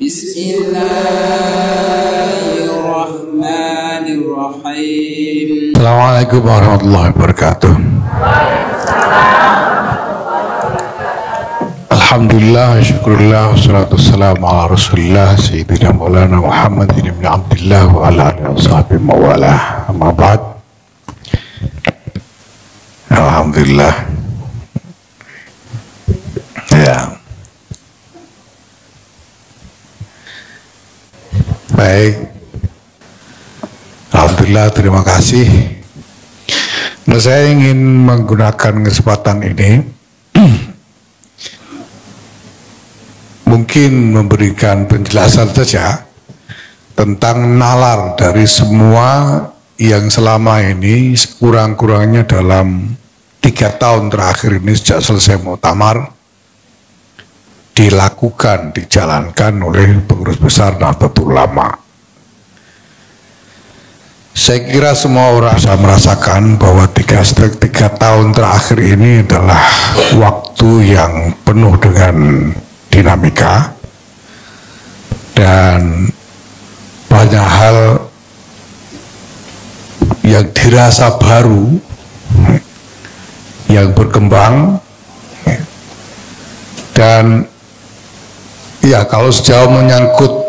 Bismillahirrahmanirrahim. Assalamualaikum warahmatullahi wabarakatuh. Alhamdulillah, syukurillah, wassalatu wassalamu ala rasulillah Sayyidina Maulana Muhammad ibn Abdillah wa ala alihi wa sahbihi mawalah. Amma ba'd. Alhamdulillah. Ya. Baik. Alhamdulillah, terima kasih. Nah, saya ingin menggunakan kesempatan ini mungkin memberikan penjelasan saja tentang nalar dari semua yang selama ini sekurang-kurangnya dalam 3 tahun terakhir ini sejak selesai muktamar dilakukan, dijalankan oleh pengurus besar Nahdlatul Ulama. Saya kira semua orang bisa merasakan bahwa 3 tahun terakhir ini adalah waktu yang penuh dengan dinamika dan banyak hal yang dirasa baru yang berkembang, dan ya kalau sejauh menyangkut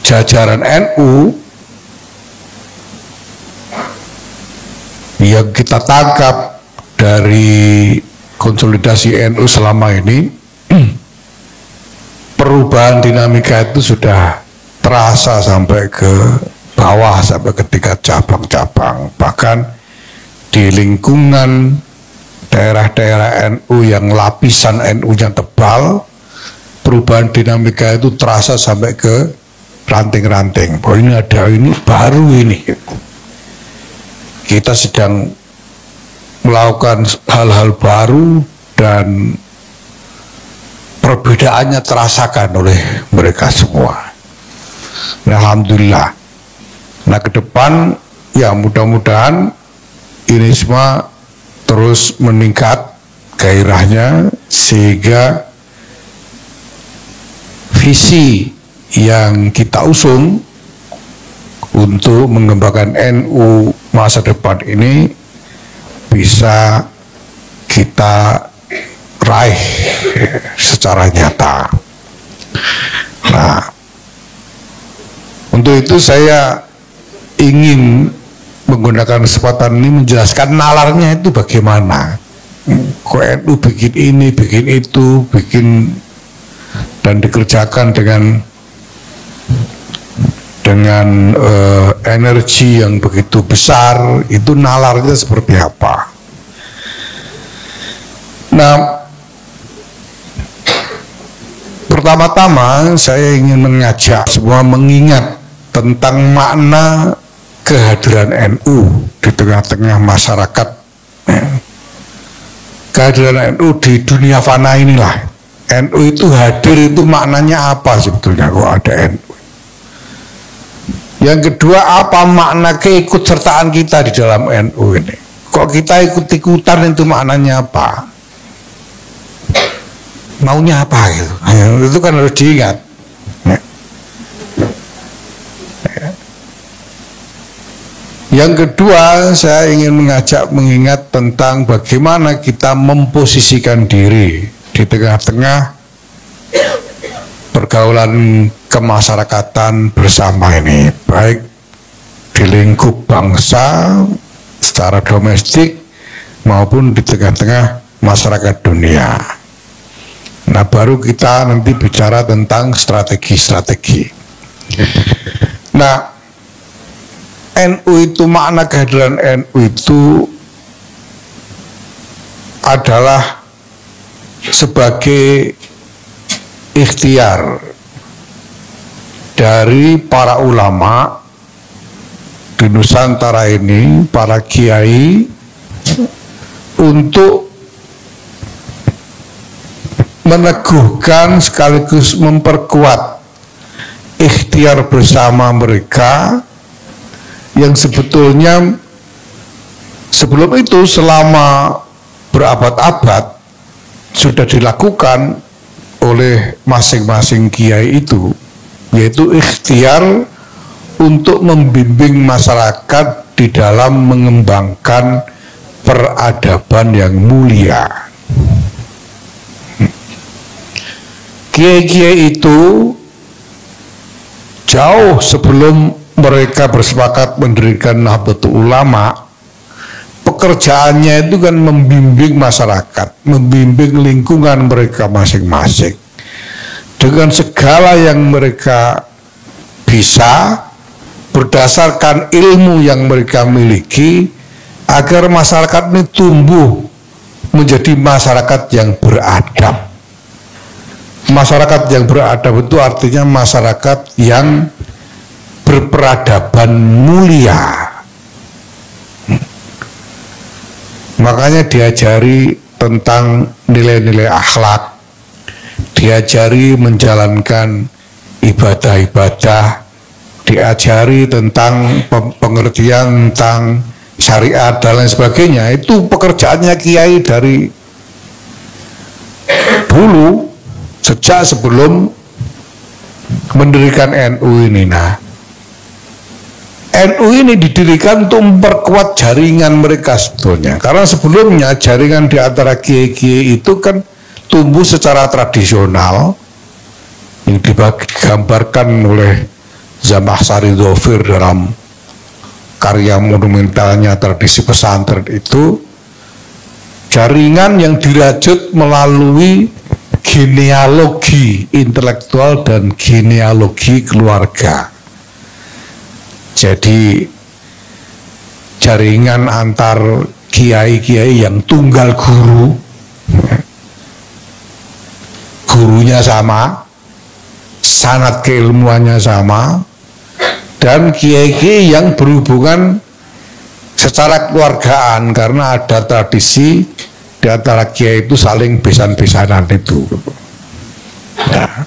jajaran NU yang kita tangkap dari konsolidasi NU selama ini, perubahan dinamika itu sudah terasa sampai ke bawah, sampai ke tingkat cabang-cabang. Bahkan di lingkungan daerah-daerah NU yang lapisan NU-nya tebal, perubahan dinamika itu terasa sampai ke ranting-ranting. Bahwa ini ada, ini baru ini. Kita sedang melakukan hal-hal baru dan perbedaannya terasakan oleh mereka semua. Nah, alhamdulillah. Nah, ke depan ya mudah-mudahan ini semua terus meningkat gairahnya sehingga visi yang kita usung untuk mengembangkan NU masa depan ini bisa kita raih secara nyata. Nah, untuk itu saya ingin menggunakan kesempatan ini menjelaskan nalarnya itu bagaimana. Kok NU bikin ini, bikin itu, bikin dan dikerjakan dengan energi yang begitu besar, itu nalarnya seperti apa. Nah, pertama-tama saya ingin mengajak semua mengingat tentang makna kehadiran NU di tengah-tengah masyarakat. Kehadiran NU di dunia fana inilah. NU itu hadir, itu maknanya apa sebetulnya kok ada NU? Yang kedua, apa makna keikutsertaan kita di dalam NU ini? Kok kita ikut-ikutan, itu maknanya apa? Maunya apa gitu? Itu kan harus diingat. Yang kedua, saya ingin mengajak mengingat tentang bagaimana kita memposisikan diri di tengah-tengah pergaulan kemasyarakatan bersama ini, baik di lingkup bangsa secara domestik maupun di tengah-tengah masyarakat dunia. Nah, baru kita nanti bicara tentang strategi-strategi. Nah, NU itu, makna kehadiran NU itu adalah sebagai ikhtiar dari para ulama di Nusantara ini, para kiai, untuk meneguhkan sekaligus memperkuat ikhtiar bersama mereka yang sebetulnya sebelum itu selama berabad-abad sudah dilakukan oleh masing-masing kiai itu, yaitu ikhtiar untuk membimbing masyarakat di dalam mengembangkan peradaban yang mulia. Kiai-kiai itu jauh sebelum mereka bersepakat mendirikan Nahdlatul Ulama, pekerjaannya itu kan membimbing masyarakat, membimbing lingkungan mereka masing-masing dengan segala yang mereka bisa berdasarkan ilmu yang mereka miliki, agar masyarakat ini tumbuh menjadi masyarakat yang beradab. Masyarakat yang beradab itu artinya masyarakat yang berperadaban mulia. Makanya diajari tentang nilai-nilai akhlak, diajari menjalankan ibadah-ibadah, diajari tentang pengertian tentang syariat dan lain sebagainya. Itu pekerjaannya kiai dari dulu, sejak sebelum mendirikan NU ini. Nah, NU ini didirikan untuk memperkuat jaringan mereka sebetulnya, karena sebelumnya jaringan di antara kiai-kiai itu kan tumbuh secara tradisional yang digambarkan oleh Zamahsari Dhofir dalam karya monumentalnya Tradisi Pesantren itu, jaringan yang dirajut melalui genealogi intelektual dan genealogi keluarga. Jadi jaringan antar kiai-kiai yang tunggal guru, gurunya sama, sanad keilmuannya sama, dan kiai-kiai yang berhubungan secara keluargaan karena ada tradisi di antara kiai itu saling besan-besanan itu. Nah,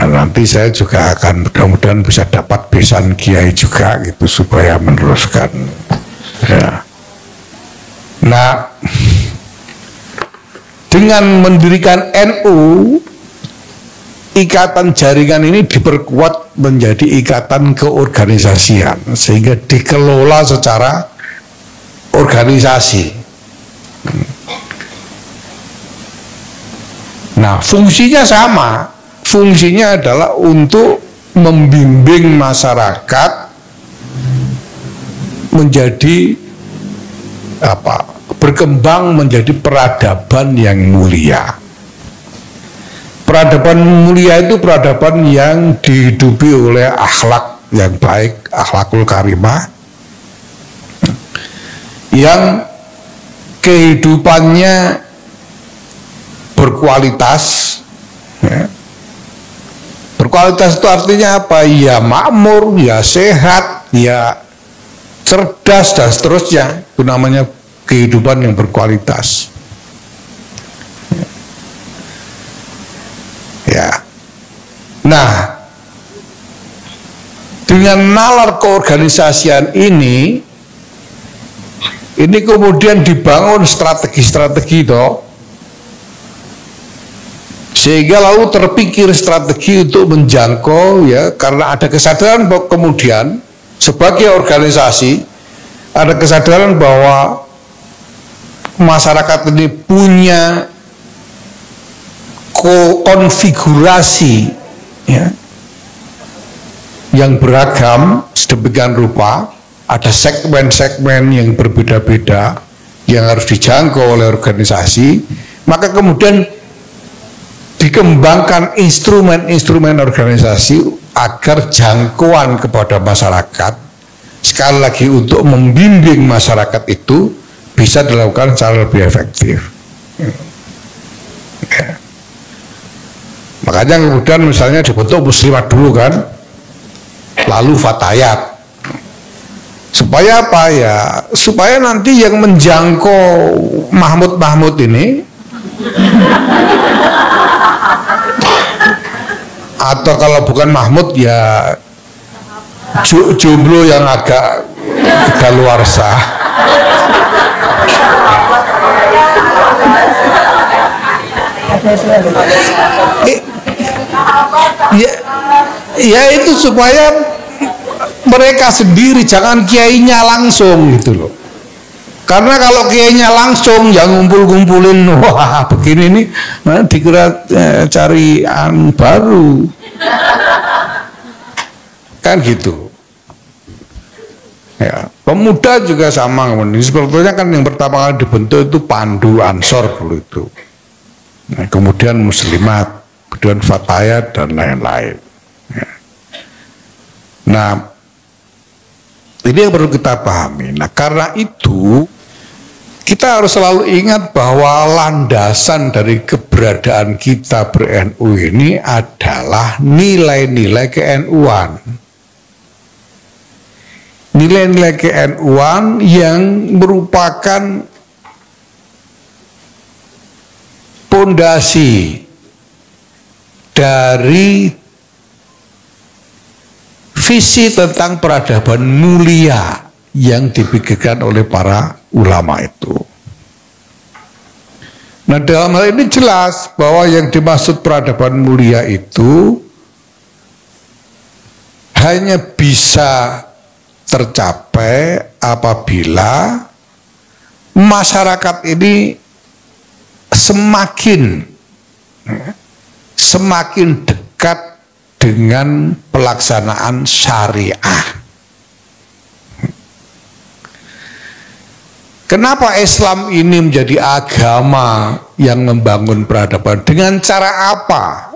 nanti saya juga akan mudah-mudahan bisa dapat besan kiai juga gitu supaya meneruskan. Ya. Nah, dengan mendirikan NU, ikatan jaringan ini diperkuat menjadi ikatan keorganisasian sehingga dikelola secara organisasi. Nah, fungsinya sama. Fungsinya adalah untuk membimbing masyarakat menjadi berkembang menjadi peradaban yang mulia. Peradaban mulia itu peradaban yang dihidupi oleh akhlak yang baik, akhlakul karimah, yang kehidupannya berkualitas. Ya. Berkualitas itu artinya apa? Ya makmur, ya sehat, ya cerdas dan seterusnya. Itu namanya kehidupan yang berkualitas. Ya. Nah, dengan nalar keorganisasian ini kemudian dibangun strategi-strategi toh, sehingga lalu terpikir strategi untuk menjangkau, ya, karena ada kesadaran bahwa kemudian sebagai organisasi ada kesadaran bahwa masyarakat ini punya konfigurasi, ya, yang beragam sedemikian rupa, ada segmen-segmen yang berbeda-beda yang harus dijangkau oleh organisasi, maka kemudian dikembangkan instrumen-instrumen organisasi agar jangkauan kepada masyarakat, sekali lagi untuk membimbing masyarakat itu bisa dilakukan secara lebih efektif. Ya. Makanya kemudian misalnya dibentuk muslimat dulu kan, lalu fatayat. Supaya apa ya? Supaya nanti yang menjangkau Mahmud ini atau kalau bukan Mahmud ya jomblo yang agak kedaluarsa, Ya itu supaya mereka sendiri, jangan kiainya langsung gitu loh. Karena kalau kiainya langsung yang ngumpul-ngumpulin, wah begini nih, dikira cari baru, kan gitu. Ya, pemuda juga sama. Sebetulnya kan yang pertama kali dibentuk itu Pandu Ansor dulu itu. Nah, kemudian Muslimat, kemudian Fatayat dan lain-lain. Ya. Nah, ini yang perlu kita pahami. Nah, karena itu kita harus selalu ingat bahwa landasan dari keberadaan kita ber-NU ini adalah nilai-nilai ke-NU-an. Nilai-nilai ke-NU-an yang merupakan pondasi dari visi tentang peradaban mulia yang dipikirkan oleh para ulama itu. Nah, dalam hal ini jelas bahwa yang dimaksud peradaban mulia itu hanya bisa tercapai apabila masyarakat ini semakin dekat dengan pelaksanaan syariah. Kenapa Islam ini menjadi agama yang membangun peradaban? Dengan cara apa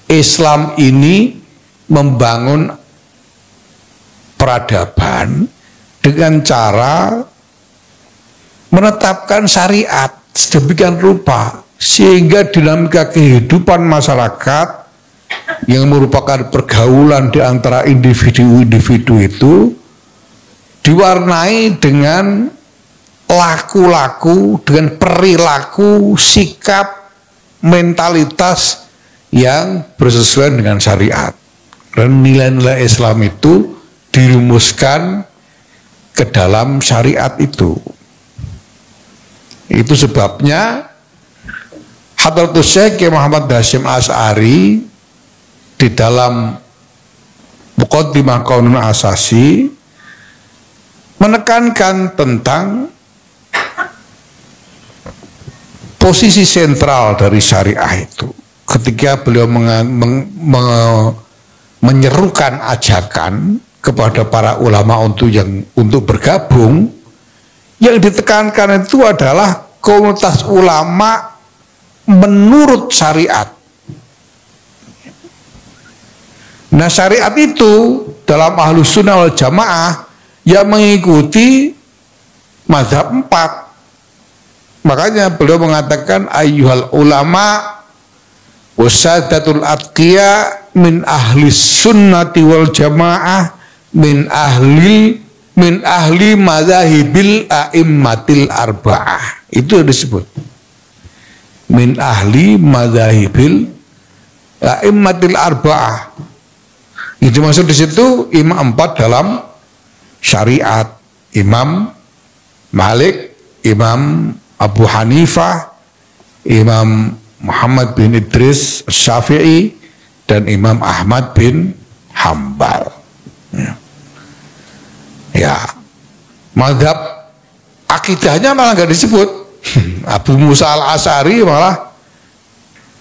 Islam ini membangun peradaban? Dengan cara menetapkan syariat sedemikian rupa sehingga dinamika kehidupan masyarakat yang merupakan pergaulan di antara individu-individu itu diwarnai dengan laku-laku, dengan perilaku, sikap, mentalitas yang bersesuaian dengan syariat. Dan nilai-nilai Islam itu dirumuskan ke dalam syariat itu. Itu sebabnya Hadratus Syekh Muhammad Hasyim Asy'ari di dalam Muqaddimah Qaunun Asasi menekankan tentang posisi sentral dari syariah itu ketika beliau menyerukan ajakan kepada para ulama untuk bergabung. Yang ditekankan itu adalah komunitas ulama menurut syariat. Nah, syariat itu dalam Ahlus Sunnah wal Jamaah yang mengikuti mazhab 4. Makanya beliau mengatakan ayyuhal ulama wasadatul atqiya min ahli sunnati wal jamaah min ahli madzahibil a'immatil arba'ah. Itu yang disebut min ahli madzahibil a'immatil arba'ah. Itu maksud di situ imam 4 dalam syariat, Imam Malik, Imam Abu Hanifah, Imam Muhammad bin Idris Syafi'i, dan Imam Ahmad bin Hambal. Ya, mazhab akidahnya malah nggak disebut. Abu Musa al-Asy'ari malah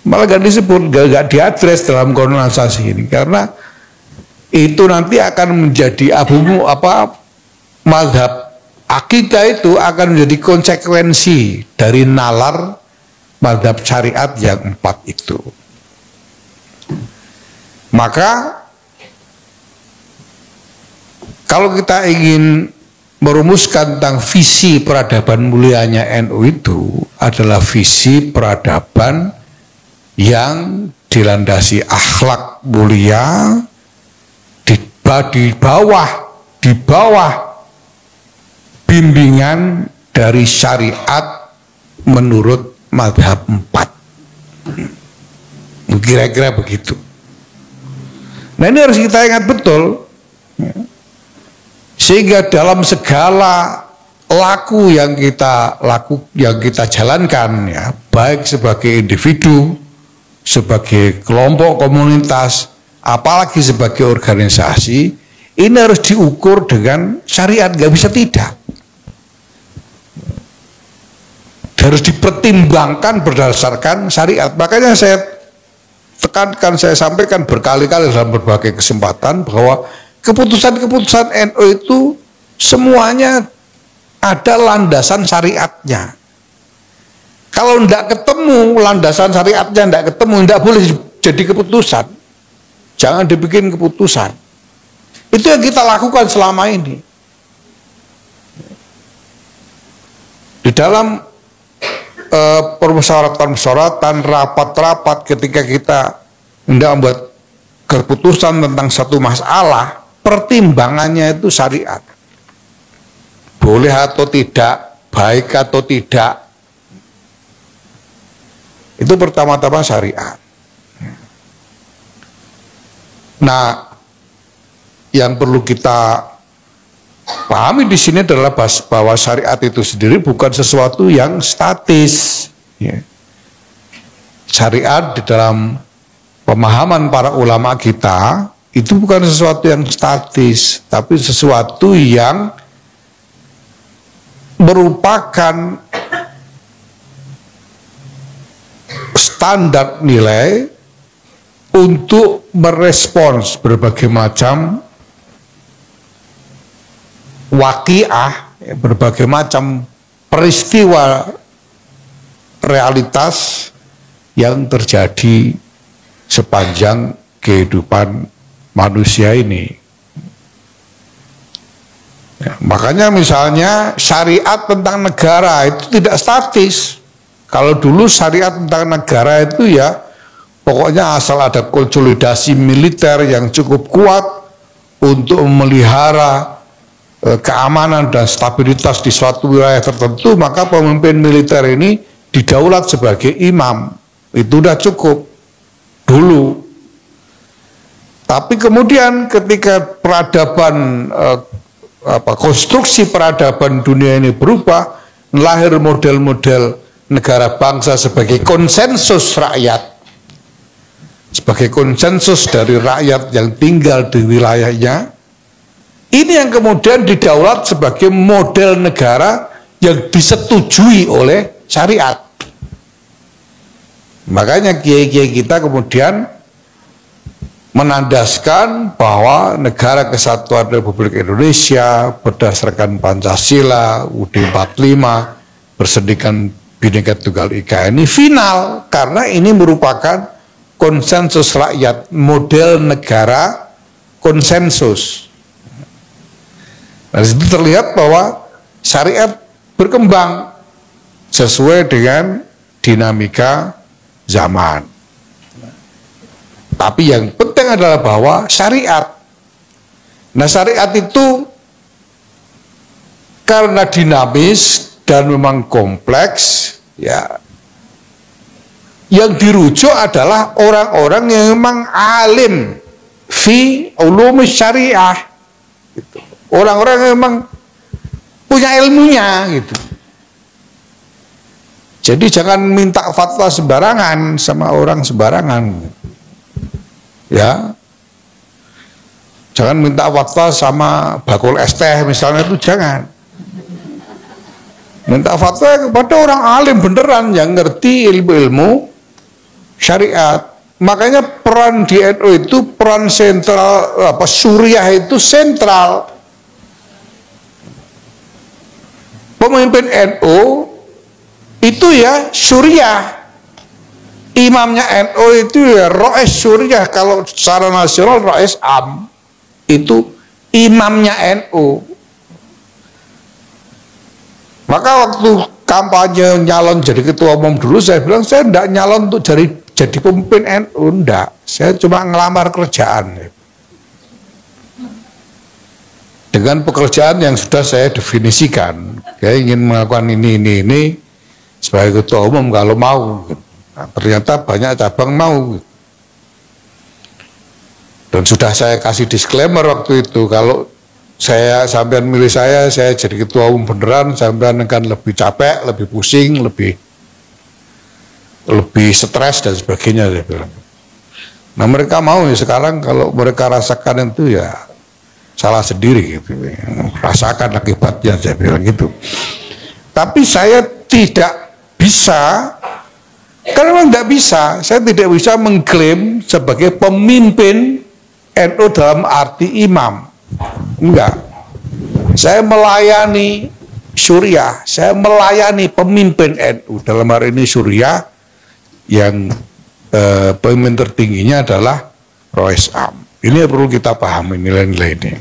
nggak disebut, nggak diadres dalam Qaunun Asasi ini, karena itu nanti akan menjadi mazhab akidah itu akan menjadi konsekuensi dari nalar mazhab syariat yang 4 itu. Maka kalau kita ingin merumuskan tentang visi peradaban mulianya NU itu adalah visi peradaban yang dilandasi akhlak mulia di bawah bimbingan dari syariat menurut mazhab 4. Kira-kira begitu. Nah, ini harus kita ingat betul, sehingga dalam segala laku yang kita jalankan, ya, baik sebagai individu, sebagai kelompok komunitas, apalagi sebagai organisasi, ini harus diukur dengan syariat, nggak bisa tidak. Harus dipertimbangkan berdasarkan syariat. Makanya saya tekankan, saya sampaikan berkali-kali dalam berbagai kesempatan bahwa keputusan-keputusan NU itu semuanya ada landasan syariatnya. Kalau tidak ketemu landasan syariatnya, tidak ketemu, tidak boleh jadi keputusan. Jangan dibikin keputusan. Itu yang kita lakukan selama ini. Di dalam permusyawaratan, rapat-rapat, ketika kita tidak membuat keputusan tentang satu masalah, pertimbangannya itu syariat. Boleh atau tidak, baik atau tidak, itu pertama-tama syariat. Nah, yang perlu kita pahami di sini adalah bahwa syariat itu sendiri bukan sesuatu yang statis. Syariat di dalam pemahaman para ulama kita itu bukan sesuatu yang statis, tapi sesuatu yang merupakan standar nilai untuk merespons berbagai macam waqiah, berbagai macam peristiwa realitas yang terjadi sepanjang kehidupan manusia ini. Ya, makanya misalnya syariat tentang negara itu tidak statis. Kalau dulu syariat tentang negara itu ya pokoknya asal ada konsolidasi militer yang cukup kuat untuk memelihara keamanan dan stabilitas di suatu wilayah tertentu, maka pemimpin militer ini didaulat sebagai imam. Itu sudah cukup dulu. Tapi kemudian ketika peradaban konstruksi peradaban dunia ini berubah, lahir model-model negara bangsa sebagai konsensus rakyat, sebagai konsensus dari rakyat yang tinggal di wilayahnya. Ini yang kemudian didaulat sebagai model negara yang disetujui oleh syariat. Makanya kiai-kiai kita kemudian menandaskan bahwa Negara Kesatuan Republik Indonesia berdasarkan Pancasila, UUD 45, Persediaan Bhinneka Tunggal Ika ini final, karena ini merupakan konsensus rakyat, model negara konsensus. Nah, di situ terlihat bahwa syariat berkembang sesuai dengan dinamika zaman. Tapi yang penting adalah bahwa syariat. Nah, syariat itu karena dinamis dan memang kompleks, ya. Yang dirujuk adalah orang-orang yang memang alim fi ulum syariah. Gitu. Orang-orang yang memang punya ilmunya, gitu. Jadi jangan minta fatwa sembarangan sama orang sembarangan. Ya, jangan minta fatwa sama bakul es teh misalnya, itu jangan. Minta fatwa kepada orang alim beneran yang ngerti ilmu-ilmu syariat. Makanya peran di NU itu peran sentral, Suriah itu sentral. Pemimpin NU itu ya Suriah. Imamnya NU itu ya Rois Suriah, kalau secara nasional Rois Am, itu imamnya NU. Maka waktu kampanye nyalon jadi ketua umum dulu, saya bilang saya tidak nyalon untuk jadi pemimpin NU, enggak. Saya cuma ngelamar kerjaan. Dengan pekerjaan yang sudah saya definisikan, saya ingin melakukan ini sebagai ketua umum kalau mau. Nah, ternyata banyak cabang mau, dan sudah saya kasih disclaimer waktu itu, kalau saya sampean milih saya jadi ketua umum beneran, sampean akan lebih capek, lebih pusing, lebih lebih stres dan sebagainya, saya bilang. Nah mereka mau ya sekarang, kalau mereka rasakan itu ya salah sendiri gitu, rasakan akibatnya, saya bilang gitu. Tapi saya tidak bisa, karena tidak bisa, saya tidak bisa mengklaim sebagai pemimpin NU dalam arti imam. Enggak. Saya melayani Suriah, saya melayani pemimpin NU, dalam hari ini Suriah, yang pemimpin tertingginya adalah Rois Am. Ini perlu kita pahami nilai-nilai ini.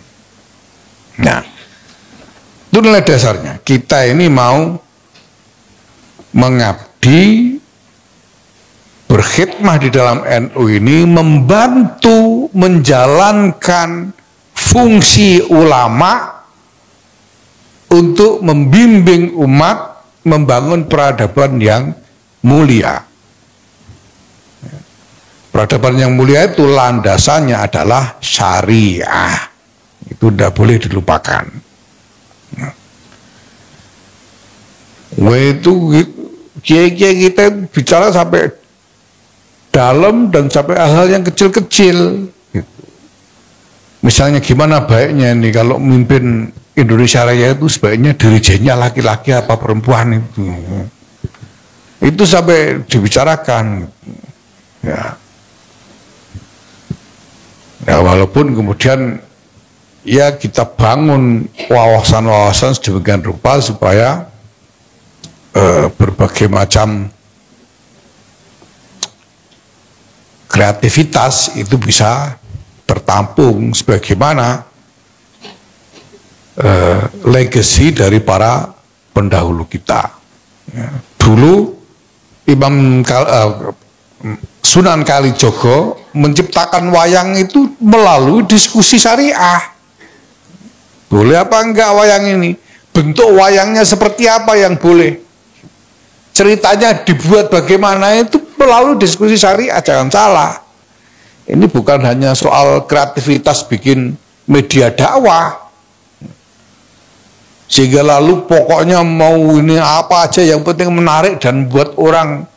Nah, itu nilai dasarnya. Kita ini mau mengabdi, berkhidmah di dalam NU ini, membantu menjalankan fungsi ulama untuk membimbing umat membangun peradaban yang mulia. Peradaban yang mulia itu landasannya adalah syariah. Itu tidak boleh dilupakan. Itu kiai-kiai kita bicara sampai dalam dan sampai hal yang kecil-kecil. Misalnya gimana baiknya ini kalau memimpin Indonesia Raya itu sebaiknya dirijennya laki-laki apa perempuan itu. Itu sampai dibicarakan. Ya. Ya walaupun kemudian ya kita bangun wawasan-wawasan sedemikian rupa supaya berbagai macam kreativitas itu bisa tertampung sebagaimana legacy dari para pendahulu kita. Ya. Dulu Sunan Kalijogo menciptakan wayang itu melalui diskusi syariah. Boleh apa enggak wayang ini? Bentuk wayangnya seperti apa yang boleh? Ceritanya dibuat bagaimana itu melalui diskusi syariah, jangan salah. Ini bukan hanya soal kreativitas bikin media dakwah. Sehingga lalu pokoknya mau ini apa aja yang penting menarik dan buat orang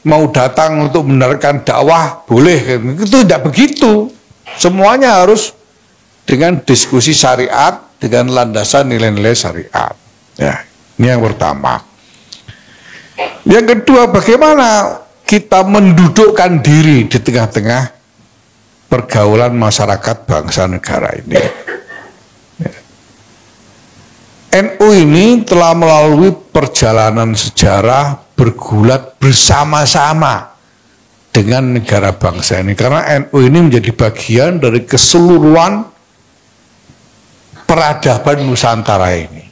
mau datang untuk mendengarkan dakwah boleh. Itu tidak begitu. Semuanya harus dengan diskusi syariat, dengan landasan nilai-nilai syariat. Ya, ini yang pertama. Yang kedua, bagaimana kita mendudukkan diri di tengah-tengah pergaulan masyarakat bangsa negara ini. NU ini telah melalui perjalanan sejarah bergulat bersama-sama dengan negara bangsa ini, karena NU ini menjadi bagian dari keseluruhan peradaban Nusantara ini.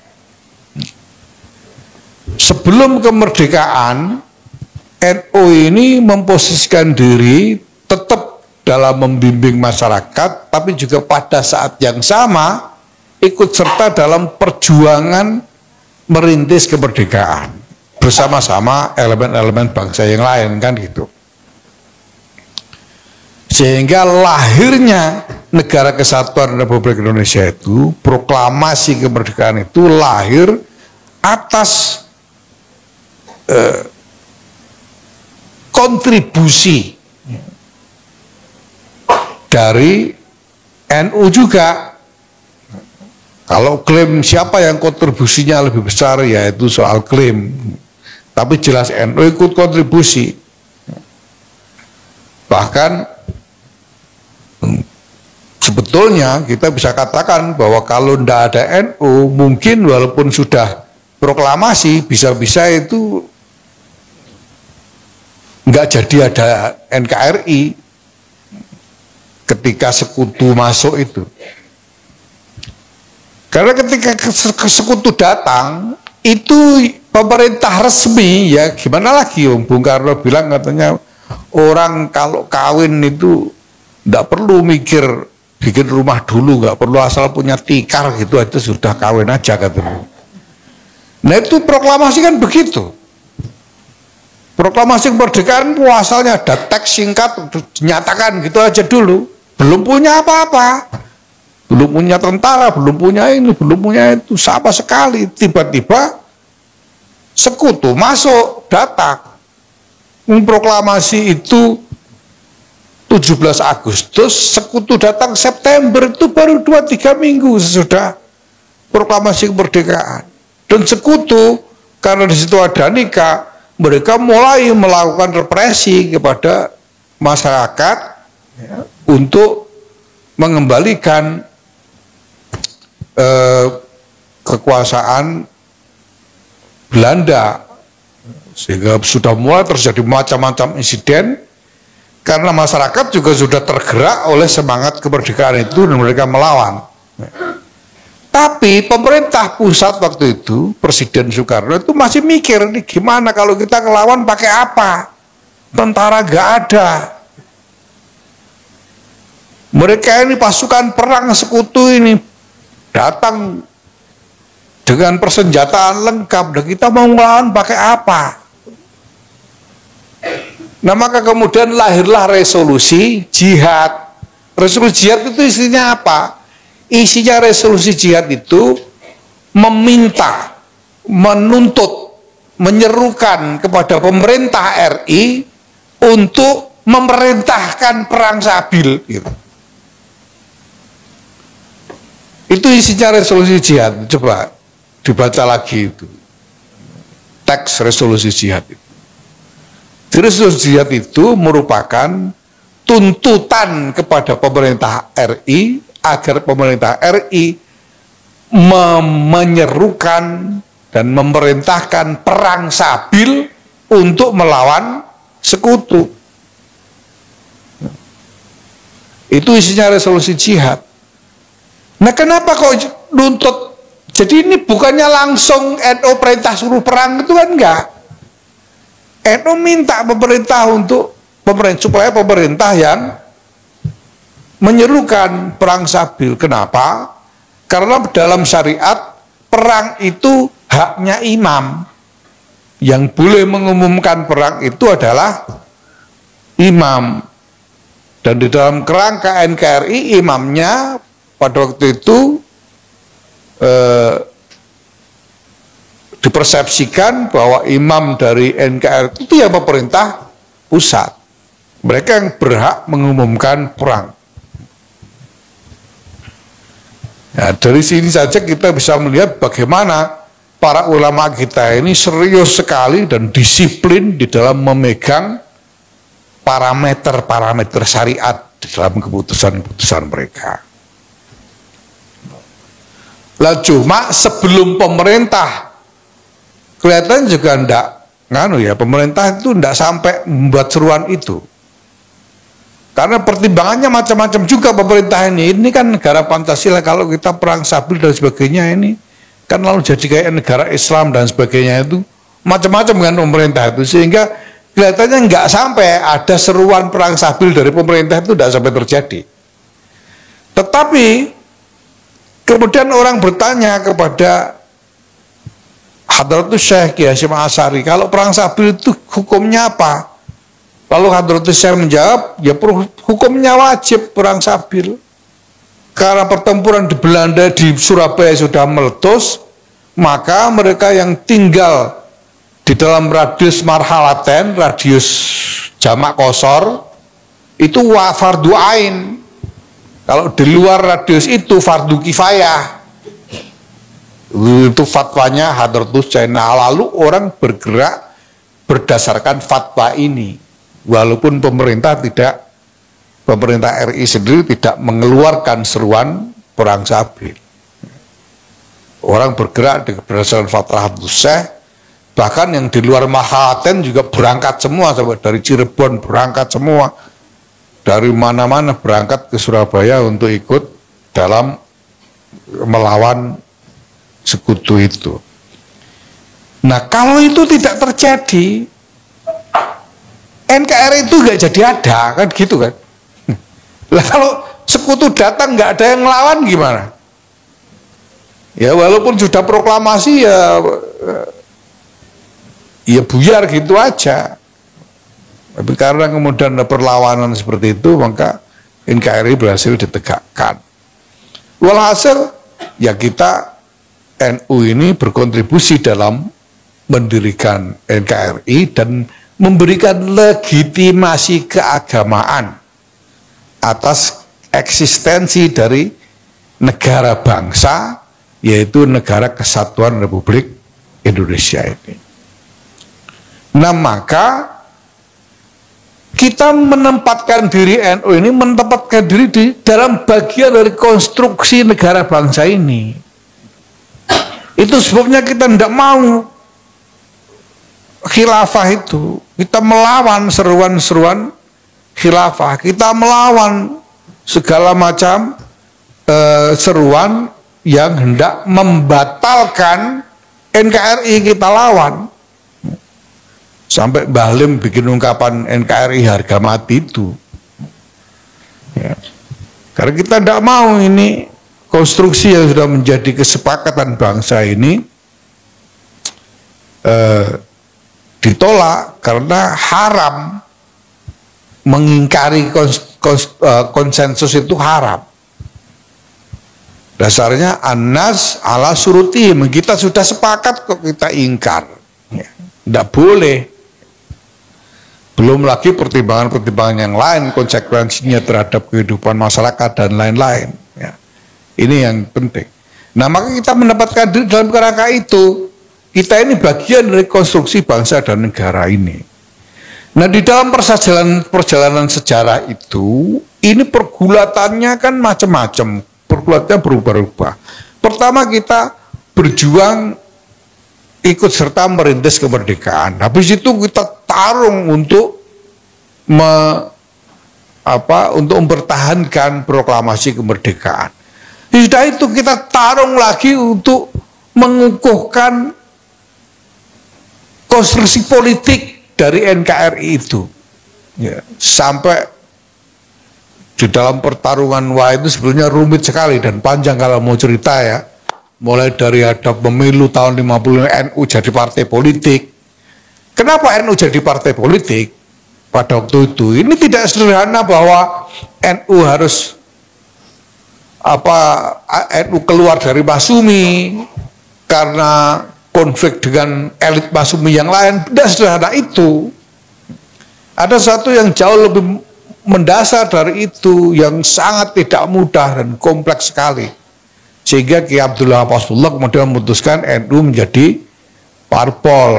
Sebelum kemerdekaan, NU ini memposisikan diri tetap dalam membimbing masyarakat, tapi juga pada saat yang sama ikut serta dalam perjuangan merintis kemerdekaan bersama-sama elemen-elemen bangsa yang lain, kan gitu. Sehingga lahirnya Negara Kesatuan Republik Indonesia itu, proklamasi kemerdekaan itu lahir atas kontribusi dari NU juga. Kalau klaim siapa yang kontribusinya lebih besar, ya itu soal klaim. Tapi jelas NU ikut kontribusi. Bahkan sebetulnya kita bisa katakan bahwa kalau tidak ada NU, mungkin walaupun sudah proklamasi, bisa-bisa itu nggak jadi ada NKRI ketika sekutu masuk itu. Karena ketika sekutu datang, itu pemerintah resmi, ya gimana lagi, Bung Karno bilang katanya orang kalau kawin itu tidak perlu mikir bikin rumah dulu, nggak perlu asal punya tikar gitu aja sudah kawin aja katanya. Nah itu proklamasi kan begitu. Proklamasi kemerdekaan asalnya ada teks singkat dinyatakan gitu aja dulu, belum punya apa-apa. Belum punya tentara, belum punya ini, belum punya itu, sama sekali. Tiba-tiba sekutu masuk, datang. proklamasi itu 17 Agustus, sekutu datang September, itu baru 2-3 minggu sesudah proklamasi kemerdekaan. Dan sekutu, karena di situ ada nikah, mereka mulai melakukan represi kepada masyarakat ya, untuk mengembalikan kekuasaan Belanda, sehingga sudah mulai terjadi macam-macam insiden karena masyarakat juga sudah tergerak oleh semangat kemerdekaan itu dan mereka melawan. Tapi pemerintah pusat waktu itu, Presiden Soekarno itu masih mikir, nih gimana kalau kita ngelawan pakai apa? Tentara gak ada. Mereka ini pasukan perang sekutu ini datang dengan persenjataan lengkap, dan kita mau ngelawan pakai apa? Nah, maka kemudian lahirlah resolusi jihad. Resolusi jihad itu isinya apa? Isinya resolusi jihad itu meminta, menuntut, menyerukan kepada pemerintah RI untuk memerintahkan perang sabil. Gitu. Itu isinya resolusi jihad. Coba dibaca lagi itu teks resolusi jihad itu. Resolusi jihad itu merupakan tuntutan kepada pemerintah RI agar pemerintah RI menyerukan dan memerintahkan perang sabil untuk melawan sekutu. Itu isinya resolusi jihad. Nah, kenapa kok nuntut? Jadi ini bukannya langsung NU perintah suruh perang, itu kan enggak. NU minta pemerintah supaya pemerintah yang menyerukan perang sabil. Kenapa? Karena dalam syariat perang itu haknya imam. Yang boleh mengumumkan perang itu adalah imam. Dan di dalam kerangka NKRI imamnya pada waktu itu dipersepsikan bahwa imam dari NKRI itu ya pemerintah pusat. Mereka yang berhak mengumumkan perang. Nah, dari sini saja kita bisa melihat bagaimana para ulama kita ini serius sekali dan disiplin di dalam memegang parameter-parameter syariat di dalam keputusan-keputusan mereka. Lah cuma sebelum pemerintah kelihatan juga enggak pemerintah itu enggak sampai membuat seruan itu. Karena pertimbangannya macam-macam juga pemerintah ini. Ini kan negara Pancasila, kalau kita perang sabil dan sebagainya ini kan lalu jadi kayak negara Islam dan sebagainya itu macam-macam kan pemerintah itu, sehingga kelihatannya nggak sampai ada seruan perang sabil dari pemerintah itu tidak sampai terjadi. Tetapi kemudian orang bertanya kepada Hadratus Syekh Kiai Hasyim Asy'ari, kalau perang sabil itu hukumnya apa? Lalu Hadratus Syekh menjawab, ya hukumnya wajib perang sabil. Karena pertempuran di Belanda di Surabaya sudah meletus, maka mereka yang tinggal di dalam radius marhalaten, radius jamak kosor, itu fardu ain. Kalau di luar radius itu fardu kifayah. Itu fatwanya Hadratus Syekh. Nah, lalu orang bergerak berdasarkan fatwa ini. Walaupun pemerintah RI sendiri tidak mengeluarkan seruan perang sabil. Orang bergerak berdasarkan fatwa Hadratus Syekh. Bahkan yang di luar Mahaten juga berangkat semua, sampai dari Cirebon berangkat semua, dari mana-mana berangkat ke Surabaya untuk ikut dalam melawan sekutu itu. Nah, kalau itu tidak terjadi, NKRI itu nggak jadi ada, kan gitu kan? Lah kalau sekutu datang nggak ada yang ngelawan gimana? Ya walaupun sudah proklamasi ya buyar gitu aja. Tapi karena kemudian ada perlawanan seperti itu, maka NKRI berhasil ditegakkan. Walhasil ya kita NU ini berkontribusi dalam mendirikan NKRI dan memberikan legitimasi keagamaan atas eksistensi dari negara bangsa, yaitu Negara Kesatuan Republik Indonesia ini. Nah, maka kita menempatkan diri, NU ini menempatkan diri di dalam bagian dari konstruksi negara bangsa ini. Itu sebabnya kita tidak mau khilafah itu. Kita melawan seruan-seruan khilafah. Kita melawan segala macam seruan yang hendak membatalkan NKRI, kita lawan. Sampai Mbah Lim bikin ungkapan NKRI harga mati itu. Ya. Karena kita tidak mau ini konstruksi yang sudah menjadi kesepakatan bangsa ini ditolak karena haram. Mengingkari konsensus itu haram. Dasarnya anas ala suruti, kita sudah sepakat kok kita ingkar. Ya, tidak boleh. Belum lagi pertimbangan-pertimbangan yang lain, konsekuensinya terhadap kehidupan masyarakat dan lain-lain. Ya, ini yang penting. Nah, maka kita mendapatkan diri dalam kerangka itu. Kita ini bagian dari konstruksi bangsa dan negara ini. Nah, di dalam perjalanan sejarah itu, ini pergulatannya kan macam-macam, pergulatannya berubah-ubah. Pertama, kita berjuang ikut serta merintis kemerdekaan. Habis itu kita tarung untuk mempertahankan proklamasi kemerdekaan. Sudah itu kita tarung lagi untuk mengukuhkan konstruksi politik dari NKRI itu, ya, sampai di dalam pertarungan itu sebetulnya rumit sekali dan panjang kalau mau cerita ya. Mulai dari ada pemilu tahun 50 NU jadi partai politik. Kenapa NU jadi partai politik pada waktu itu? Ini tidak sederhana bahwa NU harus NU keluar dari Masyumi karena konflik dengan elit Masyumi yang lain. Tidak sederhana itu. Ada satu yang jauh lebih mendasar dari itu, yang sangat tidak mudah dan kompleks sekali. Sehingga Ki Abdullah Fasbullah kemudian memutuskan NU menjadi parpol.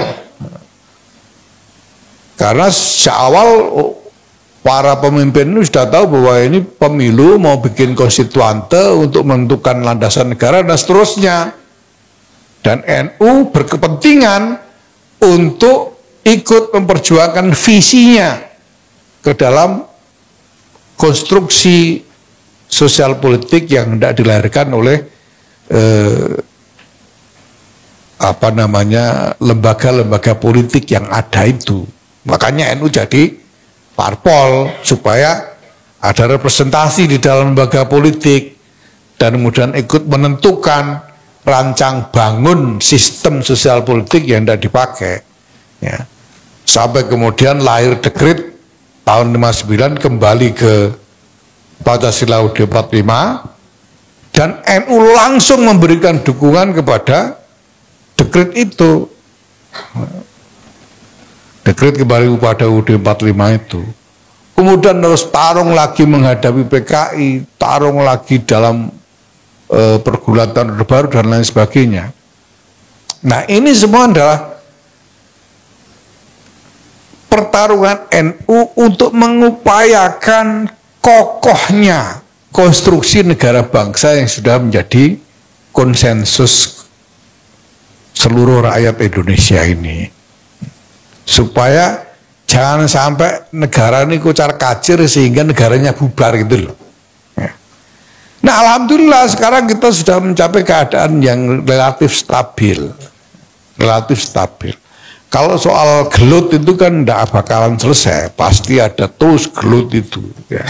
Karena sejak awal para pemimpin itu sudah tahu bahwa ini pemilu mau bikin konstituante untuk menentukan landasan negara dan seterusnya. Dan NU berkepentingan untuk ikut memperjuangkan visinya ke dalam konstruksi sosial politik yang hendak dilahirkan oleh lembaga-lembaga politik yang ada itu. Makanya NU jadi parpol supaya ada representasi di dalam lembaga politik dan kemudian ikut menentukan rancang bangun sistem sosial politik yang tidak dipakai, ya. Sampai kemudian lahir dekret tahun 59 kembali ke Pancasila UUD 45 dan NU langsung memberikan dukungan kepada dekret itu. Dekret kembali kepada UUD 45 itu. Kemudian terus tarung lagi menghadapi PKI, tarung lagi dalam pergulatan baru dan lain sebagainya. Nah, ini semua adalah pertarungan NU untuk mengupayakan kokohnya konstruksi negara bangsa yang sudah menjadi konsensus seluruh rakyat Indonesia ini, supaya jangan sampai negara ini kocar kacir sehingga negaranya bubar gitu loh. Nah, alhamdulillah sekarang kita sudah mencapai keadaan yang relatif stabil. Relatif stabil. Kalau soal gelut itu kan tidak bakalan selesai, pasti ada terus gelut itu, ya.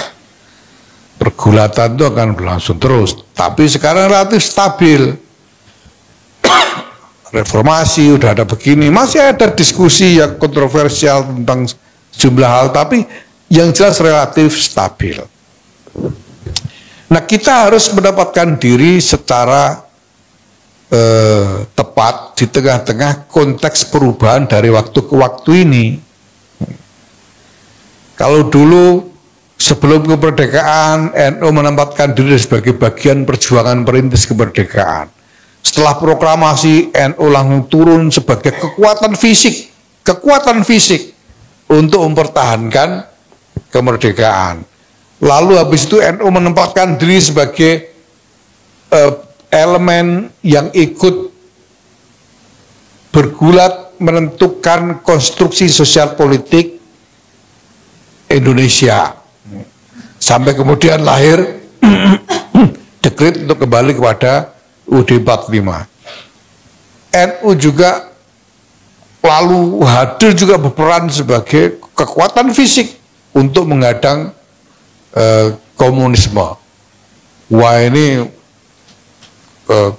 Pergulatan itu akan berlangsung terus, tapi sekarang relatif stabil. Reformasi udah ada begini, masih ada diskusi yang kontroversial tentang sejumlah hal, tapi yang jelas relatif stabil. Nah, kita harus mendapatkan diri secara tepat di tengah-tengah konteks perubahan dari waktu ke waktu ini. Kalau dulu sebelum kemerdekaan NU menempatkan diri sebagai bagian perjuangan perintis kemerdekaan. Setelah proklamasi NU langsung turun sebagai kekuatan fisik untuk mempertahankan kemerdekaan. Lalu habis itu NU menempatkan diri sebagai elemen yang ikut bergulat menentukan konstruksi sosial politik Indonesia. Sampai kemudian lahir dekret untuk kembali kepada UUD 45. NU juga lalu hadir juga berperan sebagai kekuatan fisik untuk menghadang komunisme. Wah, ini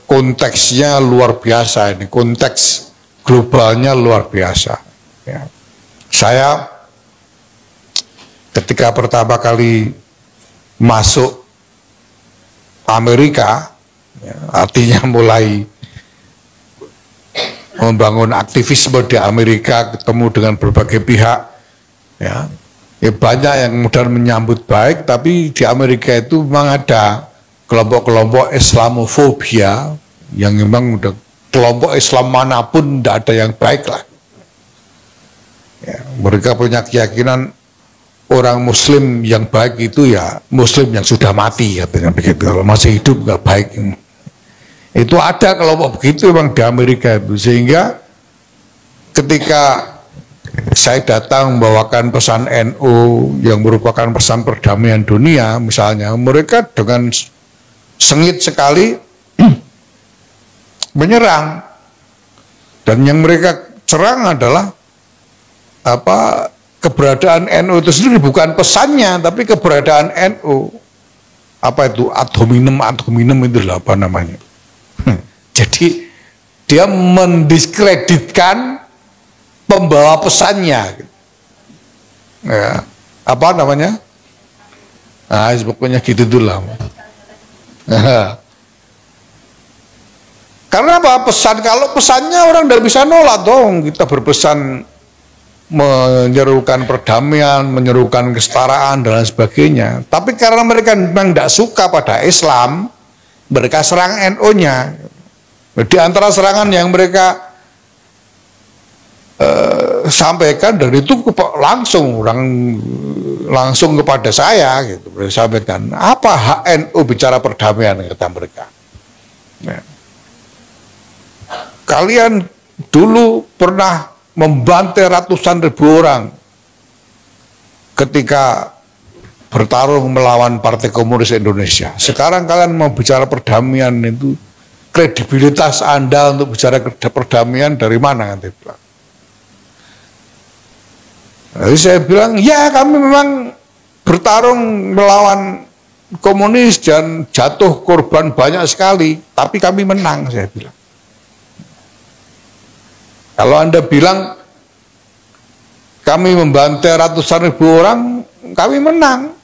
konteksnya luar biasa, ini konteks globalnya luar biasa. Ya. Saya ketika pertama kali masuk Amerika, ya, artinya mulai membangun aktivisme di Amerika, ketemu dengan berbagai pihak, ya, banyak yang kemudian menyambut baik, tapi di Amerika itu memang ada kelompok-kelompok Islamofobia yang memang udah kelompok Islam manapun tidak ada yang baik lah. Ya, mereka punya keyakinan orang Muslim yang baik itu ya Muslim yang sudah mati, katanya begitu. Kalau masih hidup nggak baik. Itu ada kelompok begitu memang di Amerika itu, sehingga ketika saya datang membawakan pesan NU yang merupakan pesan perdamaian dunia, misalnya, mereka dengan sengit sekali menyerang, dan yang mereka serang adalah keberadaan NU itu sendiri, bukan pesannya tapi keberadaan NU. Apa itu ad hominem itu apa namanya? Jadi dia mendiskreditkan pembawa pesannya. Ya, apa namanya? Nah, pokoknya gitu dulu. Karena apa? Pesan, kalau pesannya orang tidak bisa nolak dong. Kita berpesan menyerukan perdamaian, menyerukan kesetaraan dan lain sebagainya. Tapi karena mereka memang tidak suka pada Islam, mereka serang NU-nya. Di antara serangan yang mereka sampaikan, dan itu langsung kepada saya gitu, sampaikan, apa hak NU bicara perdamaian, kata mereka. Ya. Kalian dulu pernah membantai ratusan ribu orang ketika bertarung melawan Partai Komunis Indonesia. Sekarang kalian mau bicara perdamaian, itu kredibilitas Anda untuk bicara perdamaian dari mana? Nanti bilang. Jadi saya bilang, ya kami memang bertarung melawan komunis dan jatuh korban banyak sekali, tapi kami menang, saya bilang. Kalau Anda bilang kami membantai ratusan ribu orang, kami menang.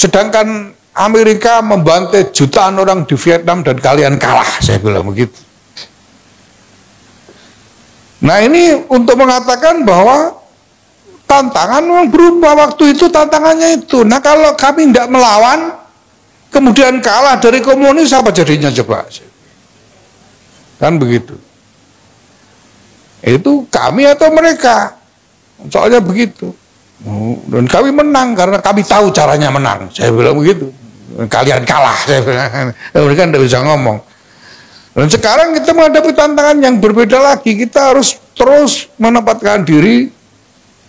Sedangkan Amerika membantai jutaan orang di Vietnam dan kalian kalah, saya bilang begitu. Nah, ini untuk mengatakan bahwa tantangan memang berubah, waktu itu tantangannya itu. Nah, kalau kami tidak melawan, kemudian kalah dari komunis, apa jadinya coba? Kan begitu. Itu kami atau mereka, soalnya begitu. Dan kami menang karena kami tahu caranya menang, saya bilang begitu. Kalian kalah, saya bilang. Mereka tidak bisa ngomong. Dan sekarang kita menghadapi tantangan yang berbeda lagi. Kita harus terus menempatkan diri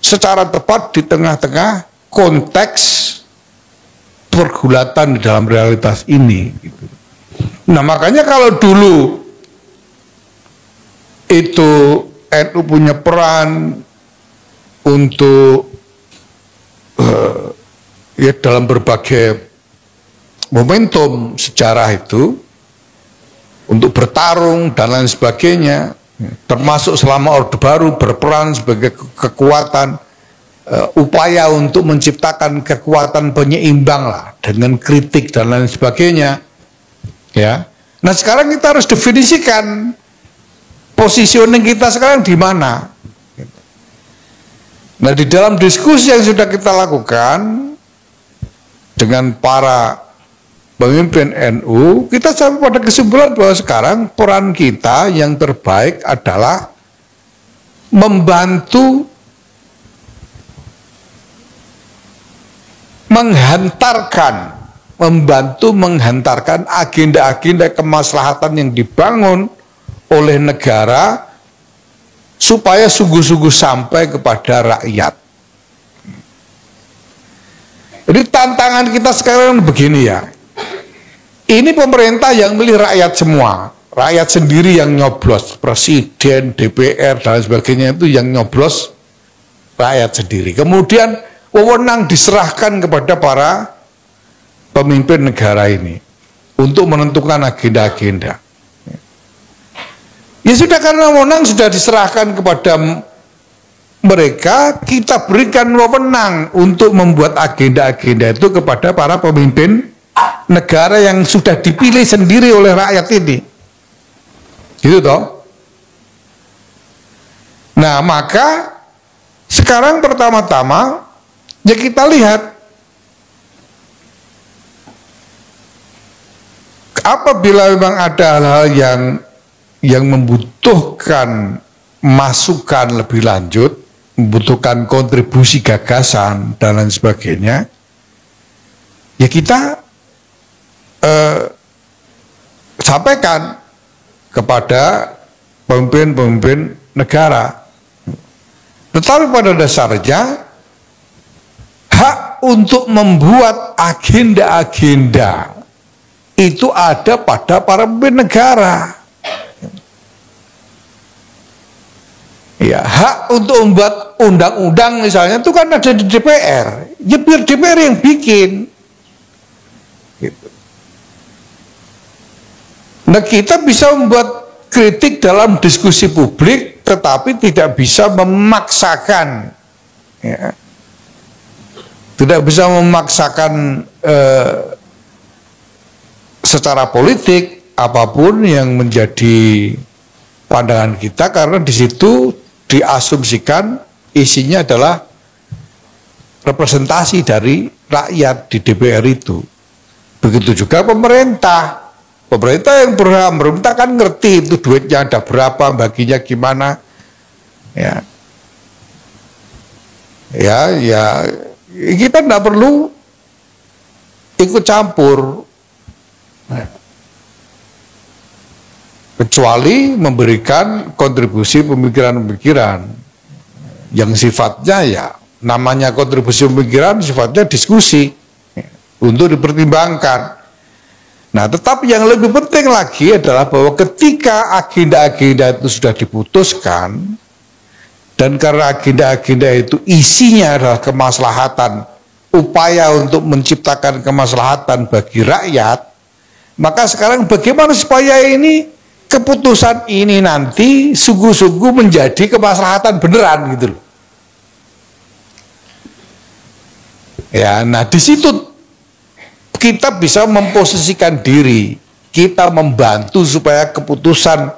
secara tepat di tengah-tengah konteks pergulatan di dalam realitas ini. Nah, makanya kalau dulu itu NU punya peran untuk ya dalam berbagai momentum sejarah itu, untuk bertarung dan lain sebagainya, termasuk selama Orde Baru berperan sebagai kekuatan, upaya untuk menciptakan kekuatan penyeimbang lah dengan kritik dan lain sebagainya, ya. Nah, sekarang kita harus definisikan positioning kita sekarang di mana. Nah, di dalam diskusi yang sudah kita lakukan dengan para pemimpin NU, kita sampai pada kesimpulan bahwa sekarang peran kita yang terbaik adalah membantu menghantarkan agenda-agenda kemaslahatan yang dibangun oleh negara supaya sungguh-sungguh sampai kepada rakyat. Jadi tantangan kita sekarang begini ya. Ini pemerintah yang milih rakyat semua. Rakyat sendiri yang nyoblos. Presiden, DPR, dan sebagainya itu yang nyoblos rakyat sendiri. Kemudian wewenang diserahkan kepada para pemimpin negara ini untuk menentukan agenda-agenda. Ya sudah, karena wewenang sudah diserahkan kepada mereka, kita berikan wewenang untuk membuat agenda-agenda itu kepada para pemimpin negara yang sudah dipilih sendiri oleh rakyat ini. Gitu toh. Nah, maka sekarang pertama-tama ya kita lihat apabila memang ada hal-hal yang membutuhkan masukan lebih lanjut, membutuhkan kontribusi gagasan dan lain sebagainya, ya kita sampaikan kepada pemimpin-pemimpin negara. Tetapi pada dasarnya hak untuk membuat agenda-agenda itu ada pada para pemimpin negara. Ya, hak untuk membuat undang-undang misalnya itu kan ada di DPR. Ya biar DPR yang bikin. Gitu. Nah, kita bisa membuat kritik dalam diskusi publik, tetapi tidak bisa memaksakan, ya. Tidak bisa memaksakan secara politik apapun yang menjadi pandangan kita, karena di situ diasumsikan isinya adalah representasi dari rakyat di DPR itu. Begitu juga pemerintah. Pemerintah yang berhak memerintah kan ngerti itu duitnya ada berapa, baginya gimana. Ya, kita tidak perlu ikut campur. Kecuali memberikan kontribusi pemikiran-pemikiran yang sifatnya ya, namanya kontribusi pemikiran sifatnya diskusi untuk dipertimbangkan. Nah, tetapi yang lebih penting lagi adalah bahwa ketika agenda-agenda itu sudah diputuskan, dan karena agenda-agenda itu isinya adalah kemaslahatan, upaya untuk menciptakan kemaslahatan bagi rakyat, maka sekarang bagaimana supaya ini keputusan ini nanti sungguh-sungguh menjadi kemaslahatan beneran gitu loh. Ya, nah di situ kita bisa memposisikan diri, kita membantu supaya keputusan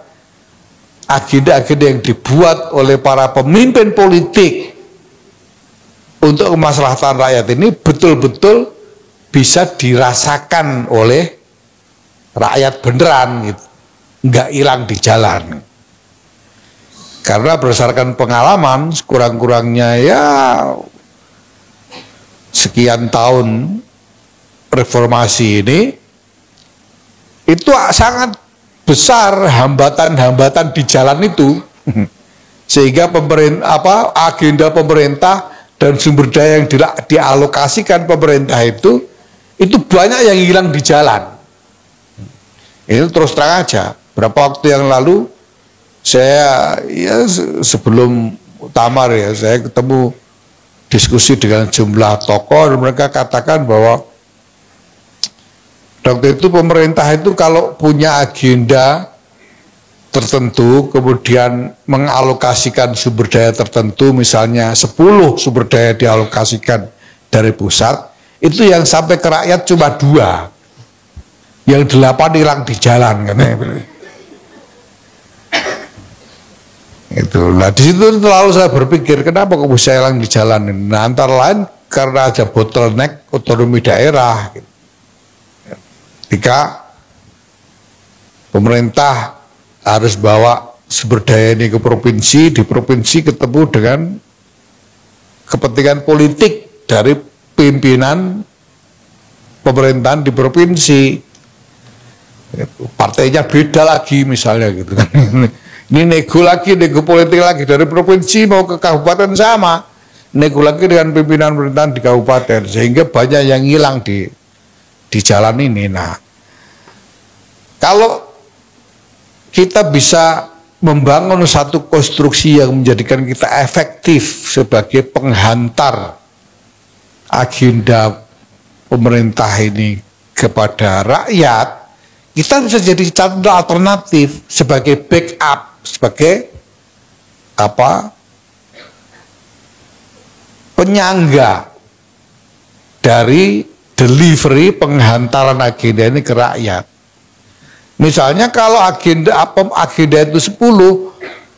agenda-agenda yang dibuat oleh para pemimpin politik untuk kemaslahatan rakyat ini betul-betul bisa dirasakan oleh rakyat beneran gitu, nggak hilang di jalan. Karena berdasarkan pengalaman sekurang-kurangnya ya sekian tahun reformasi ini, itu sangat besar hambatan-hambatan di jalan itu, sehingga agenda pemerintah dan sumber daya yang dialokasikan pemerintah itu banyak yang hilang di jalan. Ini terus terang aja, berapa waktu yang lalu saya ya sebelum Muktamar ya, saya ketemu diskusi dengan jumlah tokoh, dan mereka katakan bahwa waktu itu pemerintah itu kalau punya agenda tertentu, kemudian mengalokasikan sumber daya tertentu, misalnya 10 sumber daya dialokasikan dari pusat, itu yang sampai ke rakyat cuma 2, yang 8 hilang di jalan, katanya. Itu. Nah di situ selalu saya berpikir kenapa kok bisa hilang di jalan ini. Nah antara lain karena ada bottleneck otonomi daerah. Gitu. Ketika pemerintah harus bawa sumber daya ini ke provinsi, di provinsi ketemu dengan kepentingan politik dari pimpinan pemerintahan di provinsi. Partainya beda lagi misalnya gitu kan. Ini nego lagi, nego politik lagi dari provinsi mau ke kabupaten sama, nego lagi dengan pimpinan pemerintahan di kabupaten, sehingga banyak yang hilang di jalan ini. Nah, kalau kita bisa membangun satu konstruksi yang menjadikan kita efektif sebagai penghantar agenda pemerintah ini kepada rakyat, kita bisa jadi satu alternatif sebagai backup, sebagai penyangga dari delivery penghantaran agenda ini ke rakyat. Misalnya kalau agenda itu 10,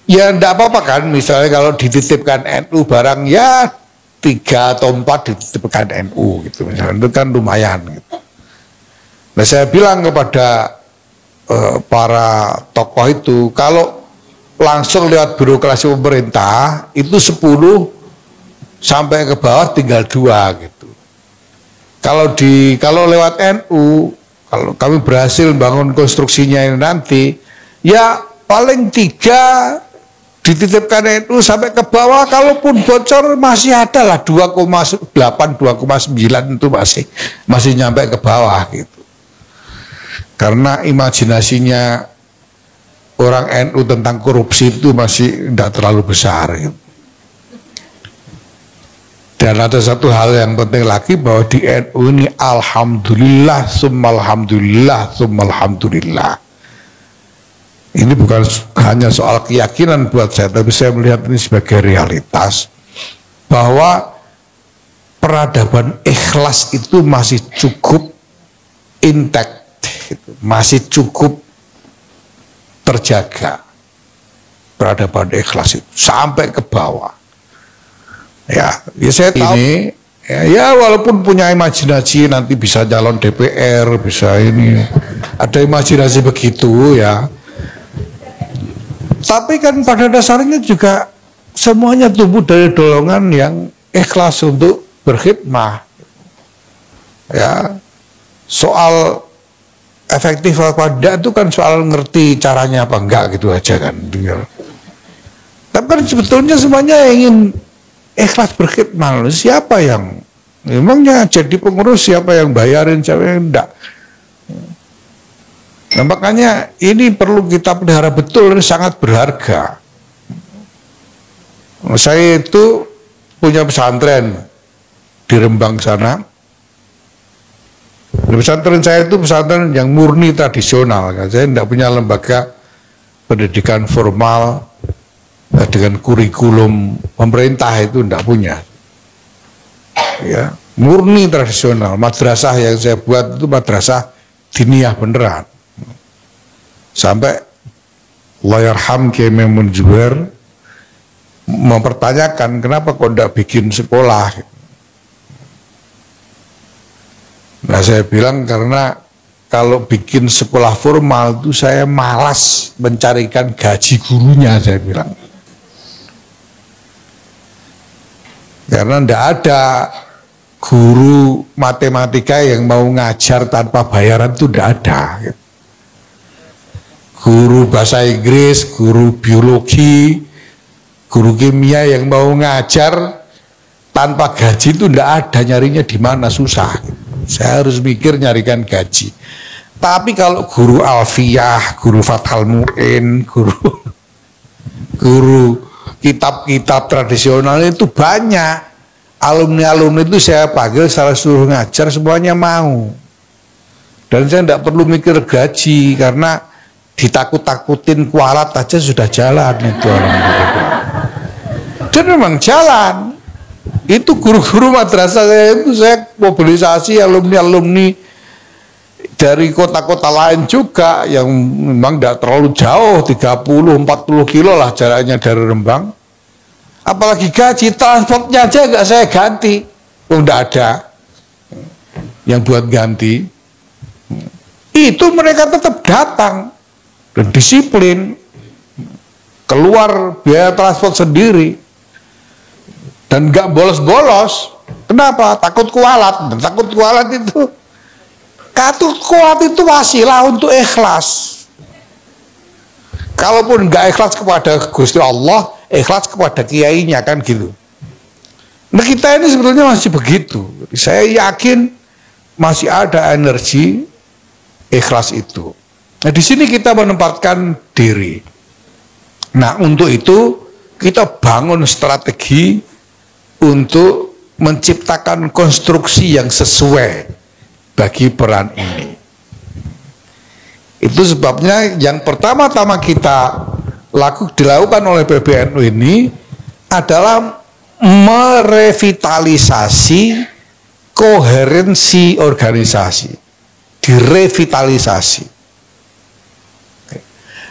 ya enggak apa-apa kan. Misalnya kalau dititipkan NU barang ya 3 atau 4 dititipkan NU gitu, misalnya itu kan lumayan gitu. Nah saya bilang kepada para tokoh itu, kalau langsung lewat birokrasi pemerintah itu 10 sampai ke bawah tinggal 2 gitu. Kalau lewat NU, kalau kami berhasil bangun konstruksinya ini nanti, ya paling 3 dititipkan NU sampai ke bawah, kalaupun bocor masih ada lah 2,8, 2,9 itu masih nyampe ke bawah gitu. Karena imajinasinya orang NU tentang korupsi itu masih tidak terlalu besar gitu. Dan ada satu hal yang penting lagi, bahwa di NU ini alhamdulillah summa alhamdulillah. Ini bukan hanya soal keyakinan buat saya, tapi saya melihat ini sebagai realitas, bahwa peradaban ikhlas itu masih cukup intact, masih cukup terjaga. Peradaban ikhlas itu sampai ke bawah. Ya saya tahu ini ya walaupun punya imajinasi nanti bisa calon DPR, bisa ini, ada imajinasi begitu ya. Tapi kan pada dasarnya juga semuanya tumbuh dari dorongan yang ikhlas untuk berkhidmah. Ya, soal efektif apa enggak itu kan soal ngerti caranya apa enggak gitu aja kan. Tapi kan sebetulnya semuanya ingin ikhlas berkhidmat. Siapa yang memangnya jadi pengurus, siapa yang bayarin, siapa yang enggak. Nah makanya ini perlu kita pelihara betul, ini sangat berharga. Saya itu punya pesantren di Rembang sana. Pesantren saya itu pesantren yang murni tradisional. Saya tidak punya lembaga pendidikan formal dengan kurikulum pemerintah, itu tidak punya. Ya, murni tradisional. Madrasah yang saya buat itu madrasah diniyah beneran. Sampai Allahyarham Kiai Maimun Zubair mempertanyakan kenapa kok tidak bikin sekolah. Nah saya bilang karena kalau bikin sekolah formal itu saya malas mencarikan gaji gurunya, saya bilang. Karena tidak ada guru matematika yang mau ngajar tanpa bayaran, itu tidak ada. Guru bahasa Inggris, guru biologi, guru kimia yang mau ngajar tanpa gaji itu tidak ada, nyarinya di mana, susah. Saya harus mikir nyarikan gaji. Tapi kalau guru alfiyah, guru Fathul Mu'in, guru kitab-kitab tradisional itu banyak. Alumni-alumni itu saya panggil secara suruh ngajar, semuanya mau. Dan saya tidak perlu mikir gaji, karena ditakut-takutin kualat aja sudah jalan itu orang. Dan memang jalan. Itu guru-guru madrasah saya itu saya mobilisasi alumni-alumni dari kota-kota lain juga yang memang tidak terlalu jauh, 30-40 kilo lah jaraknya dari Rembang. Apalagi gaji, transportnya aja nggak saya ganti. Tidak ada yang buat ganti. Itu mereka tetap datang dan disiplin, keluar biaya transport sendiri dan nggak bolos-bolos. Kenapa? Takut kualat. Dan takut kualat itu, wasilah untuk ikhlas. Kalaupun nggak ikhlas kepada Gusti Allah, ikhlas kepada kiainya, kan gitu. Nah, kita ini sebetulnya masih begitu. Saya yakin masih ada energi ikhlas itu. Nah, di sini kita menempatkan diri. Nah, untuk itu kita bangun strategi untuk menciptakan konstruksi yang sesuai bagi peran ini. Itu sebabnya yang pertama-tama kita dilakukan oleh PBNU ini adalah merevitalisasi koherensi organisasi, direvitalisasi.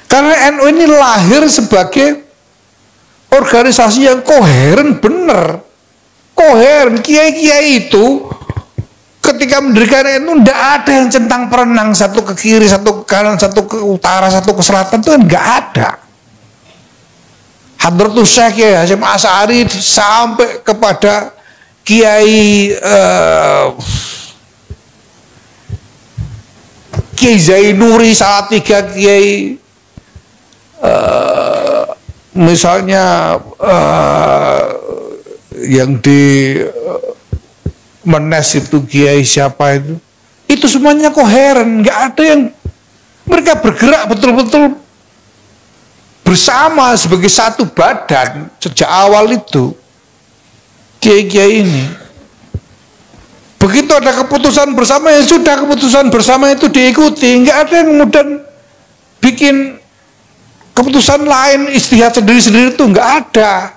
Karena NU ini lahir sebagai organisasi yang koheren, benar, koheren. Kiai-kiai itu ketika mendirikan NU tidak ada yang centang perenang, satu ke kiri, satu ke kanan, satu ke utara, satu ke selatan, itu kan nggak ada. Hadratus Syekh Kiai Hasyim Asy'ari sampai kepada Kiai Zainuri Salatiga, Kiai misalnya yang di Menes itu Kiai siapa itu semuanya koheren, nggak ada yang, mereka bergerak betul-betul bersama sebagai satu badan sejak awal itu. Kiai-kiai ini begitu ada keputusan bersama, ya sudah, keputusan bersama itu diikuti, nggak ada yang kemudian bikin keputusan lain, istihad sendiri-sendiri, itu nggak ada.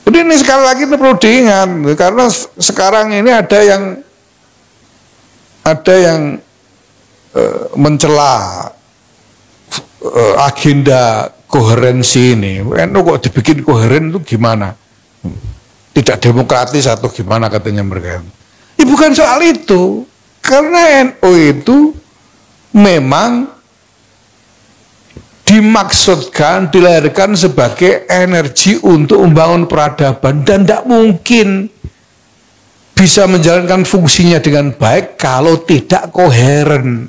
Jadi ini sekali lagi ini perlu diingat, karena sekarang ini ada yang mencela agenda koherensi ini. NU kok dibikin koheren itu gimana? Tidak demokratis atau gimana katanya mereka? Ya bukan soal itu, karena NU itu memang dimaksudkan, dilahirkan sebagai energi untuk membangun peradaban, dan tidak mungkin bisa menjalankan fungsinya dengan baik kalau tidak koheren.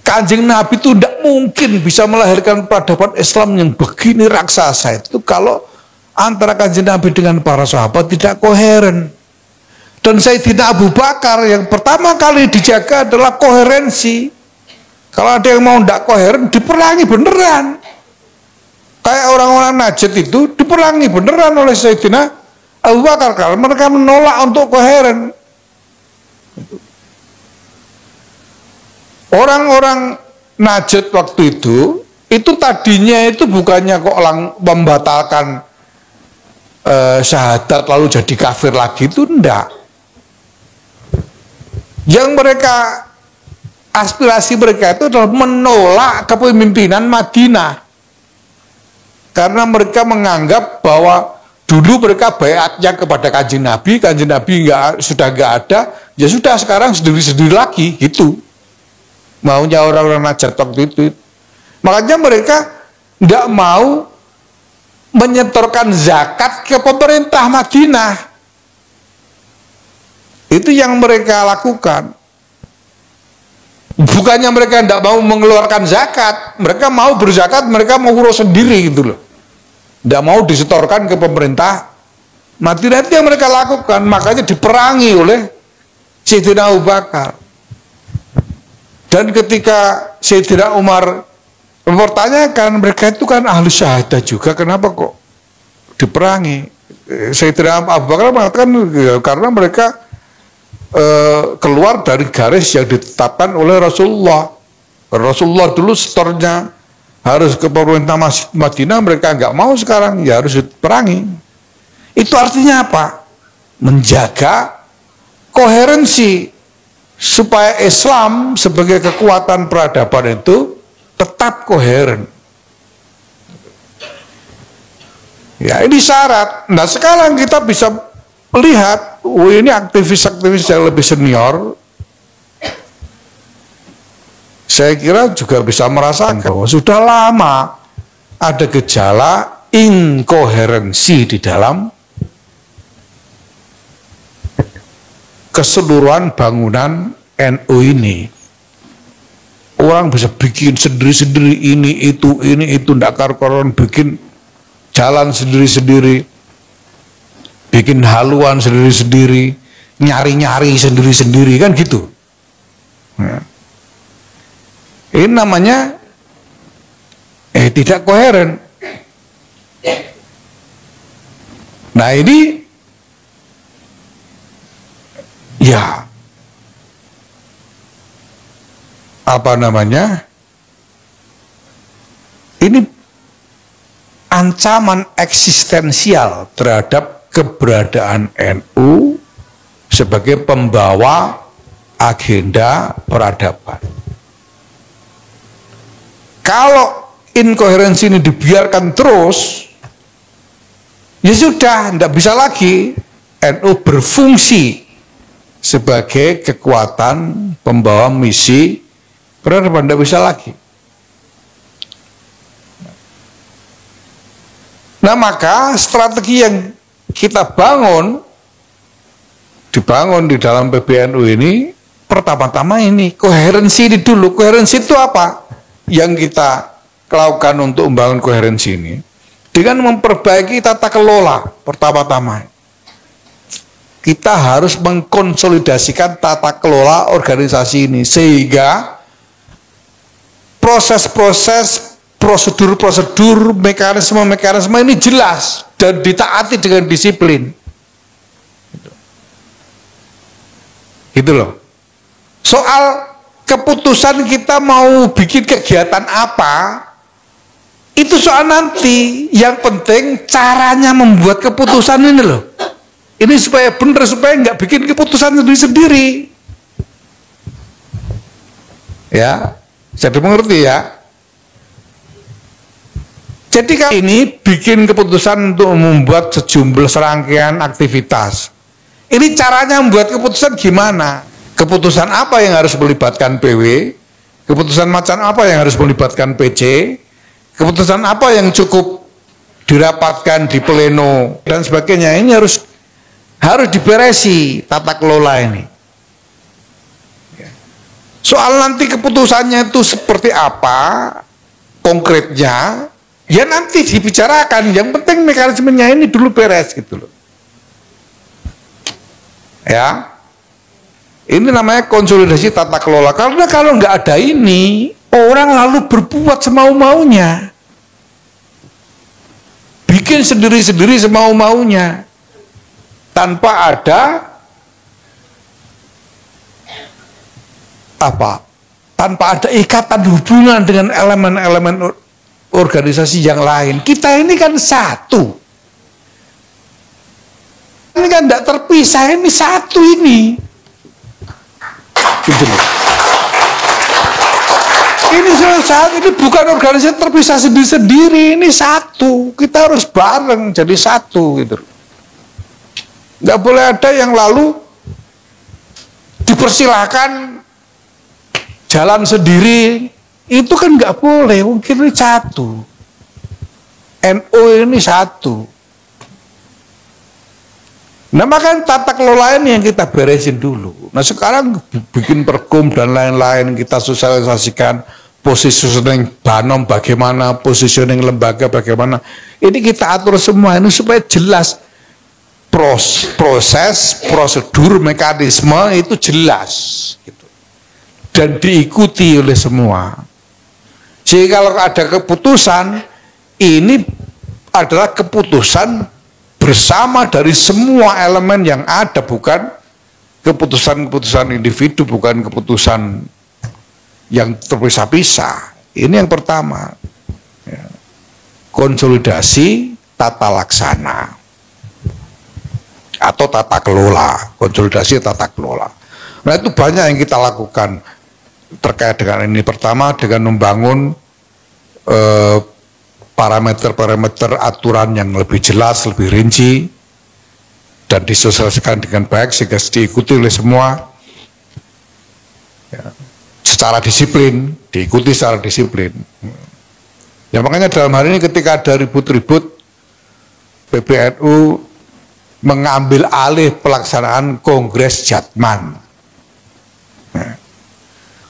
Kanjeng Nabi itu tidak mungkin bisa melahirkan peradaban Islam yang begini raksasa itu kalau antara Kanjeng Nabi dengan para sahabat tidak koheren. Dan Sayyidina Abu Bakar yang pertama kali dijaga adalah koherensi. Kalau ada yang mau tidak koheren, diperangi beneran. Kayak orang-orang Najd itu diperangi beneran oleh Sayyidina Abu Bakar karena mereka menolak untuk koheren. Orang-orang Najd waktu itu tadinya itu bukannya kok membatalkan syahadat lalu jadi kafir lagi, itu enggak. Yang mereka, aspirasi mereka itu adalah menolak kepemimpinan Madinah, karena mereka menganggap bahwa dulu mereka baiatnya kepada Kanjeng Nabi sudah nggak ada, ya sudah sekarang sendiri-sendiri lagi, gitu maunya orang-orang Najd waktu itu. Makanya mereka nggak mau menyetorkan zakat ke pemerintah Madinah. Itu yang mereka lakukan. Bukannya mereka tidak mau mengeluarkan zakat, mereka mau berzakat, mereka mau urus sendiri gitu loh. Tidak mau disetorkan ke pemerintah Madinah. Itu yang mereka lakukan, makanya diperangi oleh Sayyidina Abu Bakar. Dan ketika Sayyidina Umar mempertanyakan, mereka itu kan ahli syahadah juga, kenapa kok diperangi? Sayyidina Abu Bakar mengatakan karena mereka keluar dari garis yang ditetapkan oleh Rasulullah. Rasulullah dulu setornya harus ke pemerintah Madinah, mereka nggak mau, sekarang ya harus diperangi. Itu artinya apa? Menjaga koherensi supaya Islam sebagai kekuatan peradaban itu tetap koheren. Ya, ini syarat. Nah, sekarang kita bisa lihat, ini aktivis-aktivis yang lebih senior, saya kira juga bisa merasakan bahwa sudah lama ada gejala inkoherensi di dalam keseluruhan bangunan NU ini. Orang bisa bikin sendiri-sendiri ini itu, ndak karu-karuan, bikin jalan sendiri-sendiri, bikin haluan sendiri-sendiri, nyari-nyari sendiri-sendiri, kan gitu. Ya. Ini namanya tidak koheren. Nah, ini ya apa namanya, ini ancaman eksistensial terhadap keberadaan NU sebagai pembawa agenda peradaban. Kalau inkoherensi ini dibiarkan terus, ya sudah, tidak bisa lagi NU berfungsi sebagai kekuatan pembawa misi peradaban, tidak bisa lagi. Nah, maka strategi yang kita dibangun di dalam PBNU ini, pertama-tama ini koherensi ini dulu. Koherensi itu apa? Yang kita lakukan untuk membangun koherensi ini dengan memperbaiki tata kelola. Pertama-tama kita harus mengkonsolidasikan tata kelola organisasi ini sehingga proses-proses, prosedur-prosedur, mekanisme-mekanisme ini jelas dan ditaati dengan disiplin. Gitu loh. Soal keputusan kita mau bikin kegiatan apa, itu soal nanti. Yang penting caranya membuat keputusan ini loh. Ini supaya benar, supaya nggak bikin keputusan sendiri-sendiri. Ya, jadi mengerti ya. Jadi kalau ini bikin keputusan untuk membuat sejumlah serangkaian aktivitas. Ini caranya membuat keputusan gimana? Keputusan apa yang harus melibatkan PW, keputusan macam apa yang harus melibatkan PC, keputusan apa yang cukup dirapatkan di pleno dan sebagainya. Ini harus diberesi tata kelola ini. Soal nanti keputusannya itu seperti apa konkretnya, ya nanti dibicarakan. Yang penting mekanismenya ini dulu beres gitu loh. Ya. Ini namanya konsolidasi tata kelola. Karena kalau nggak ada ini, orang lalu berbuat semau-maunya, bikin sendiri-sendiri semau-maunya, tanpa ada apa? Tanpa ada ikatan hubungan dengan elemen-elemen organisasi yang lain. Kita ini kan satu. Ini kan tidak terpisah, ini satu ini. Gitu loh. Ini saat ini bukan organisasi terpisah sendiri-sendiri, ini satu. Kita harus bareng jadi satu gitu. Nggak boleh ada yang lalu dipersilahkan jalan sendiri. Itu kan nggak boleh. Mungkin ini satu. NU ini satu. Nah, maka tata kelola ini yang kita beresin dulu. Nah, sekarang bikin perkum dan lain-lain, kita sosialisasikan positioning Banom bagaimana, positioning lembaga bagaimana. Ini kita atur semua ini supaya jelas proses, prosedur, mekanisme itu jelas gitu. Dan diikuti oleh semua. Sehingga kalau ada keputusan, ini adalah keputusan bersama dari semua elemen yang ada, bukan keputusan-keputusan individu, bukan keputusan yang terpisah-pisah. Ini yang pertama. Ya. Konsolidasi tata laksana. atau tata kelola, konsolidasi tata kelola. Nah itu banyak yang kita lakukan terkait dengan ini. Pertama dengan membangun parameter-parameter aturan yang lebih jelas, lebih rinci, dan disosialisasikan dengan baik sehingga diikuti oleh semua ya, secara disiplin, diikuti secara disiplin. Ya makanya dalam hal ini ketika ada ribut-ribut, PBNU mengambil alih pelaksanaan Kongres Jatman.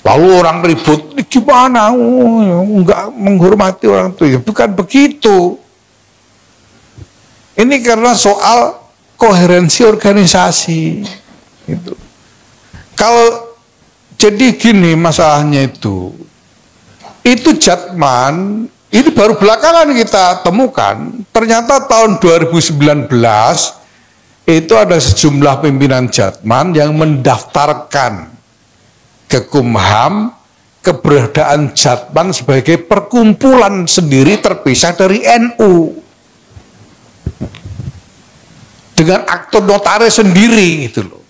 Lalu orang ribut, gimana? Enggak menghormati orang itu. Ya, bukan begitu. Ini karena soal koherensi organisasi. Gitu. Kalau jadi gini masalahnya itu Jatman, ini baru belakangan kita temukan, ternyata tahun 2019 itu ada sejumlah pimpinan Jatman yang mendaftarkan ke Kumham keberadaan Jatman sebagai perkumpulan sendiri terpisah dari NU dengan akte notaris sendiri gitu loh.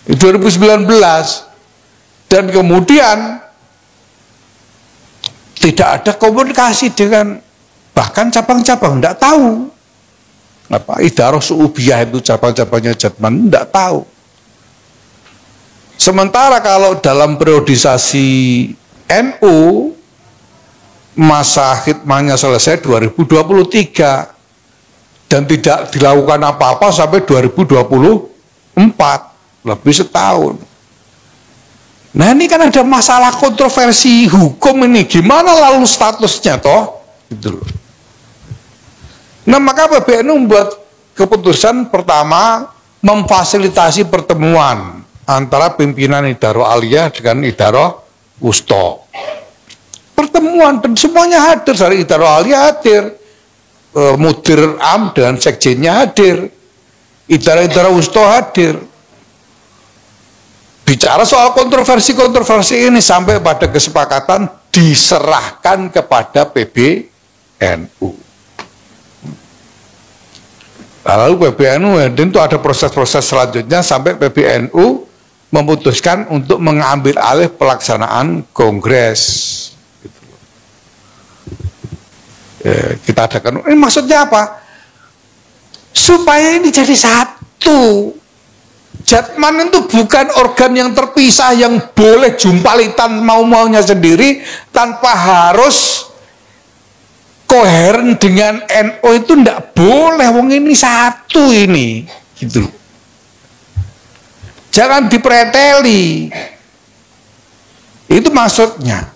2019 dan kemudian tidak ada komunikasi dengan bahkan cabang-cabang, tidak tahu apa Idaroh Su'ubiyah itu cabang-cabangnya Jatman, tidak tahu. Sementara kalau dalam periodisasi NU masa khidmahnya selesai 2023 dan tidak dilakukan apa-apa sampai 2024, lebih setahun. Nah ini kan ada masalah kontroversi hukum ini, gimana lalu statusnya toh? Gitu loh. Nah maka PBNU membuat keputusan pertama memfasilitasi pertemuan antara pimpinan Idaroh Aliyah dengan Idaroh Wusto. Pertemuan dan semuanya hadir, dari Idaroh Aliyah hadir, Mudir Am dan Sekjennya hadir, Idaroh Wusto hadir. Bicara soal kontroversi-kontroversi ini sampai pada kesepakatan diserahkan kepada PBNU. Lalu PBNU itu ada proses-proses selanjutnya sampai PBNU memutuskan untuk mengambil alih pelaksanaan kongres. Kita adakan, ini maksudnya apa? Supaya ini jadi satu. Jatman itu bukan organ yang terpisah yang boleh jumpalitan mau-maunya sendiri tanpa harus koheren dengan NU, itu ndak boleh. Wong ini satu ini, gitu. Jangan dipreteli. Itu maksudnya.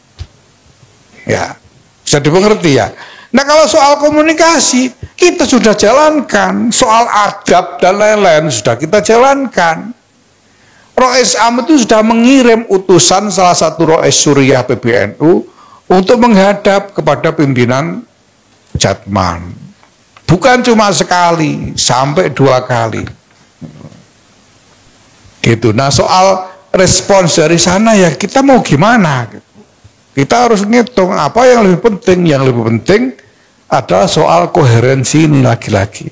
Ya, bisa dimengerti ya. Nah kalau soal komunikasi kita sudah jalankan, soal adab dan lain-lain sudah kita jalankan. Rois Am itu sudah mengirim utusan salah satu Rois Suriah PBNU untuk menghadap kepada pimpinan Jatman. Bukan cuma sekali, sampai 2 kali. Gitu. Nah soal respons dari sana ya kita mau gimana? Kita harus ngitung apa yang lebih penting. Yang lebih penting adalah soal koherensi ini lagi-lagi.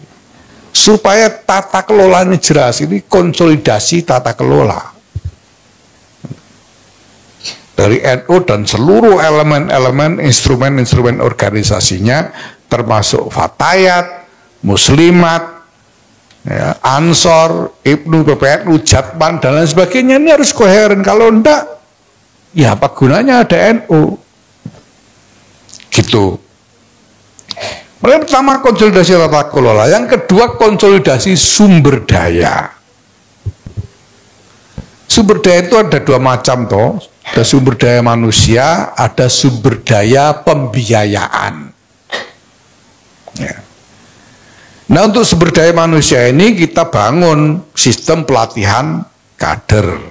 Supaya tata kelola ini jelas, ini konsolidasi tata kelola. Dari NU dan seluruh elemen-elemen instrumen-instrumen organisasinya, termasuk Fatayat, Muslimat, ya, Ansor, Ibnu, PBNU, Jatman, dan lain sebagainya, ini harus koheren. Kalau enggak, ya apa gunanya ada NU? Gitu. Yang pertama konsolidasi tata kelola, yang kedua konsolidasi sumber daya. Sumber daya itu ada 2 macam toh, ada sumber daya manusia, ada sumber daya pembiayaan. Ya. Nah untuk sumber daya manusia ini kita bangun sistem pelatihan kader.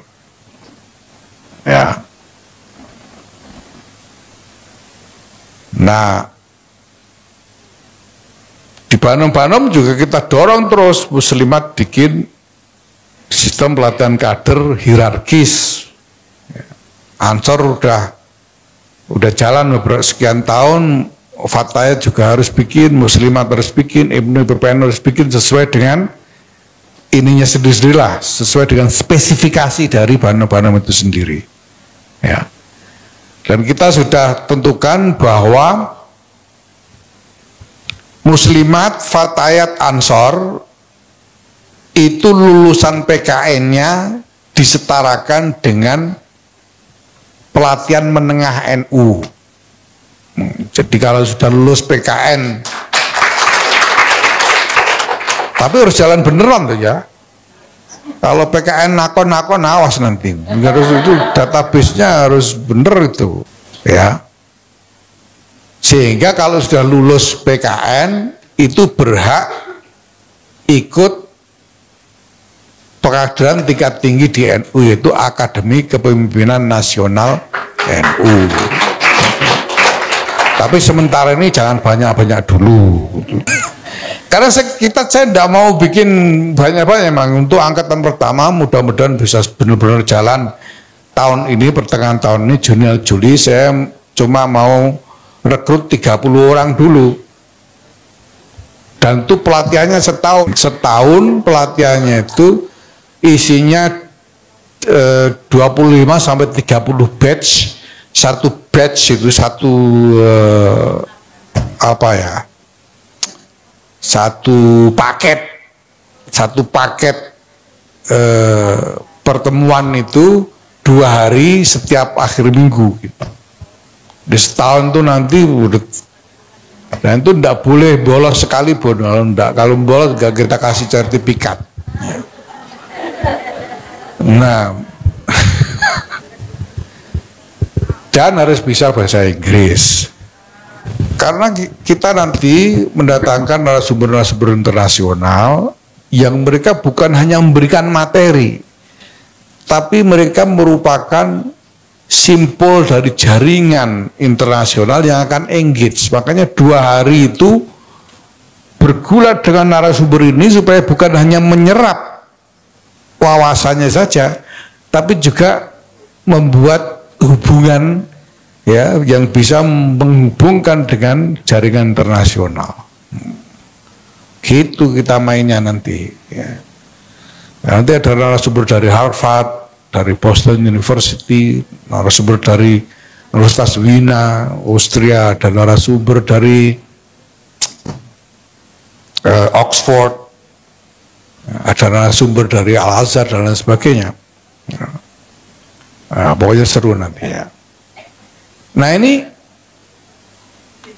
Ya. Nah di Banom-Banom juga kita dorong terus Muslimat bikin sistem pelatihan kader hierarkis. Ansor udah jalan beberapa sekian tahun, Fatayat juga harus bikin, Muslimat harus bikin, Ibnu BPN harus bikin sesuai dengan ininya sendiri-sendirilah, sesuai dengan spesifikasi dari Banom itu sendiri. Ya. Dan kita sudah tentukan bahwa Muslimat, Fatayat, Ansor itu lulusan PKN-nya disetarakan dengan pelatihan menengah NU. Jadi kalau sudah lulus PKN, tapi harus jalan beneran tuh ya. Kalau PKN nakon-nakon awas nanti. Harus itu database-nya harus bener itu, ya. Sehingga kalau sudah lulus PKN itu berhak ikut pengadilan tingkat tinggi di NU, yaitu Akademi Kepemimpinan Nasional NU. Tapi sementara ini jangan banyak-banyak dulu. Karena saya tidak mau bikin banyak-banyak, memang untuk angkatan pertama mudah-mudahan bisa benar-benar jalan tahun ini, pertengahan tahun ini, Juni saya cuma mau rekrut 30 orang dulu. Dan itu pelatihannya setahun pelatihannya itu isinya 25 sampai 30 batch. Satu batch itu satu paket pertemuan itu 2 hari setiap akhir minggu gitu. Di setahun tuh nanti dan itu tidak boleh bolos sekalipun. Kalau bolos gak kita kasih sertifikat. Nah, dan harus bisa bahasa Inggris. Karena kita nanti mendatangkan narasumber-narasumber internasional yang mereka bukan hanya memberikan materi, tapi mereka merupakan simpul dari jaringan internasional yang akan engage. Makanya 2 hari itu bergulat dengan narasumber ini supaya bukan hanya menyerap wawasannya saja, tapi juga membuat hubungan ya yang bisa menghubungkan dengan jaringan internasional. Gitu kita mainnya nanti. Ya. Nanti ada narasumber dari Harvard, dari Boston University, narasumber dari Universitas Wina, Austria, dan narasumber dari Oxford, ada narasumber dari Al-Azhar dan lain sebagainya. Nah, pokoknya seru nanti ya. Nah ini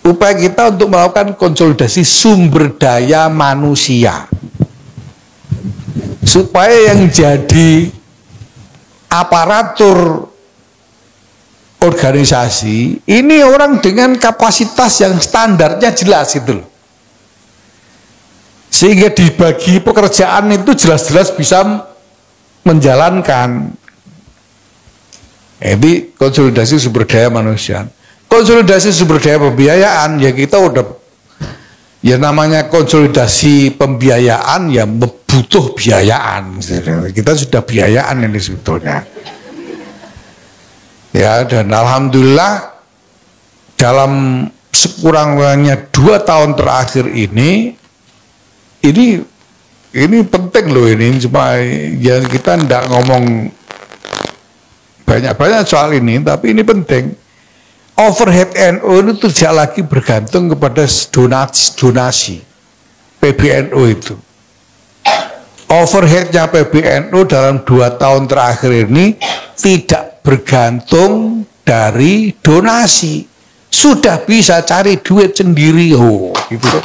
upaya kita untuk melakukan konsolidasi sumber daya manusia supaya yang jadi aparatur organisasi ini orang dengan kapasitas yang standarnya jelas itu loh. Sehingga dibagi pekerjaan itu jelas-jelas bisa menjalankan. Ini konsolidasi sumber daya manusia. Konsolidasi sumber daya pembiayaan ya kita udah, ya namanya konsolidasi pembiayaan ya butuh biayaan. Kita sudah biayaan ini sebetulnya. Ya, dan alhamdulillah dalam sekurang-kurangnya 2 tahun terakhir ini penting loh ini, cuma ya kita tidak ngomong banyak-banyak soal ini, tapi ini penting. Overhead NU itu tidak lagi bergantung kepada donasi PBNU itu. Overheadnya PBNU dalam 2 tahun terakhir ini tidak bergantung dari donasi, sudah bisa cari duit sendiri. Gitu.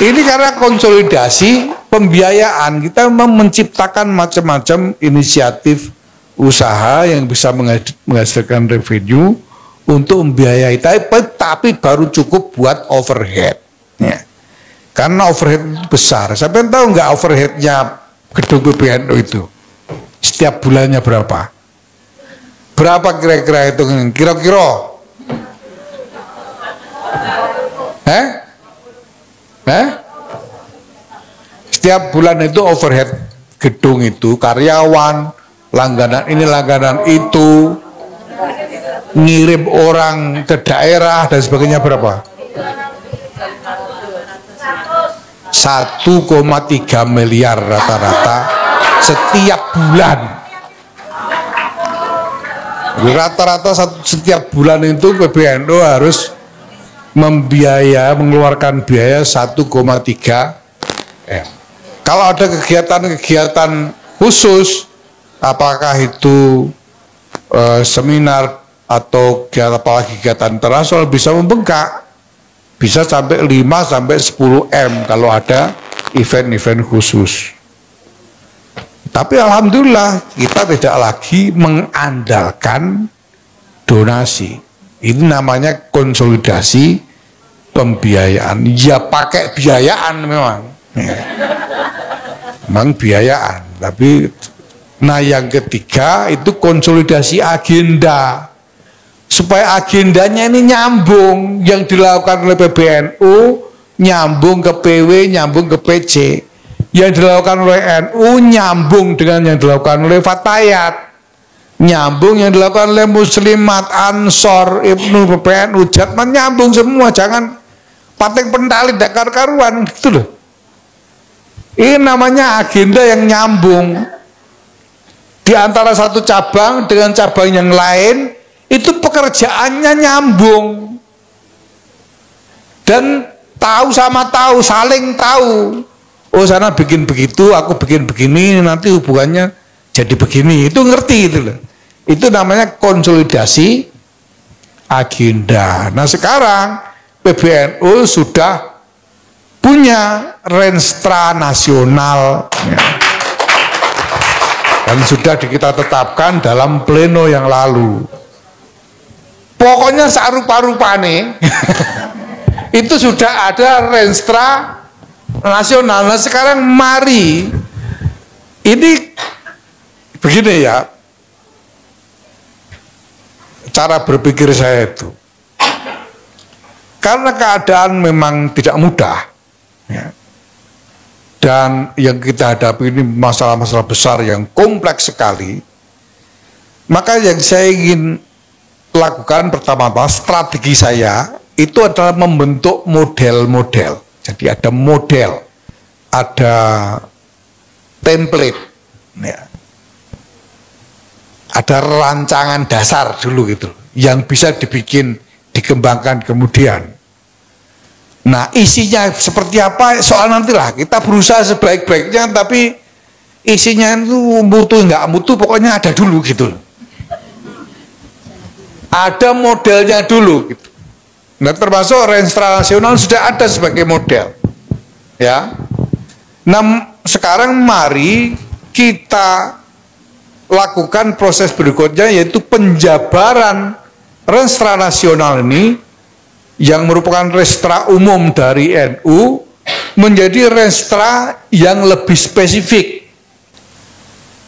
Ini karena konsolidasi pembiayaan, kita menciptakan macam-macam inisiatif usaha yang bisa menghasilkan revenue untuk membiayai, tapi baru cukup buat overhead ya. Karena overhead itu besar. Sampai tahu nggak overheadnya gedung PBNU itu setiap bulannya berapa kira-kira itu kira-kira setiap bulan itu overhead gedung itu, karyawan, langganan ini, langganan itu, ngirim orang ke daerah dan sebagainya berapa? 1,3 miliar rata-rata setiap bulan. Rata-rata setiap bulan itu PBNU harus mengeluarkan biaya 1,3 M. Kalau ada kegiatan-kegiatan khusus, apakah itu seminar atau apalagi kegiatan internasional, bisa membengkak, bisa sampai 5 sampai 10 M kalau ada event-event khusus. Tapi alhamdulillah kita tidak lagi mengandalkan donasi. Ini namanya konsolidasi pembiayaan. Ya pakai biayaan memang. Ya. Memang biayaan. Tapi nah yang ketiga itu konsolidasi agenda. Supaya agendanya ini nyambung, yang dilakukan oleh PBNU nyambung ke PW, nyambung ke PC, yang dilakukan oleh NU nyambung dengan yang dilakukan oleh Fatayat, nyambung yang dilakukan oleh Muslimat, Ansor, Ibnu, PBNU, Jatman, nyambung semua. Jangan pating pentali dakar karuan gitu loh. Ini namanya agenda yang nyambung di antara satu cabang dengan cabang yang lain. Itu pekerjaannya nyambung dan tahu sama tahu, saling tahu. Oh sana bikin begitu, aku bikin begini, nanti hubungannya jadi begini. Itu ngerti itu loh. Itu namanya konsolidasi agenda. Nah sekarang PBNU sudah punya renstra nasional ya. Dan sudah kita tetapkan dalam pleno yang lalu. Pokoknya sarupa-rupane itu sudah ada renstra nasional. Nah sekarang mari ini begini ya cara berpikir saya itu, karena keadaan memang tidak mudah ya. Dan yang kita hadapi ini masalah-masalah besar yang kompleks sekali. Maka yang saya ingin lakukan pertama-tama, strategi saya itu adalah membentuk model-model. Jadi ada model, ada template ya. Ada rancangan dasar dulu gitu yang bisa dibikin, dikembangkan kemudian. Nah isinya seperti apa soal nantilah, kita berusaha sebaik-baiknya, tapi isinya itu mutu nggak mutu pokoknya ada dulu gitu. Ada modelnya dulu gitu. Nah termasuk renstra nasional sudah ada sebagai model ya. Nah sekarang mari kita lakukan proses berikutnya, yaitu penjabaran renstra nasional ini yang merupakan renstra umum dari NU menjadi renstra yang lebih spesifik.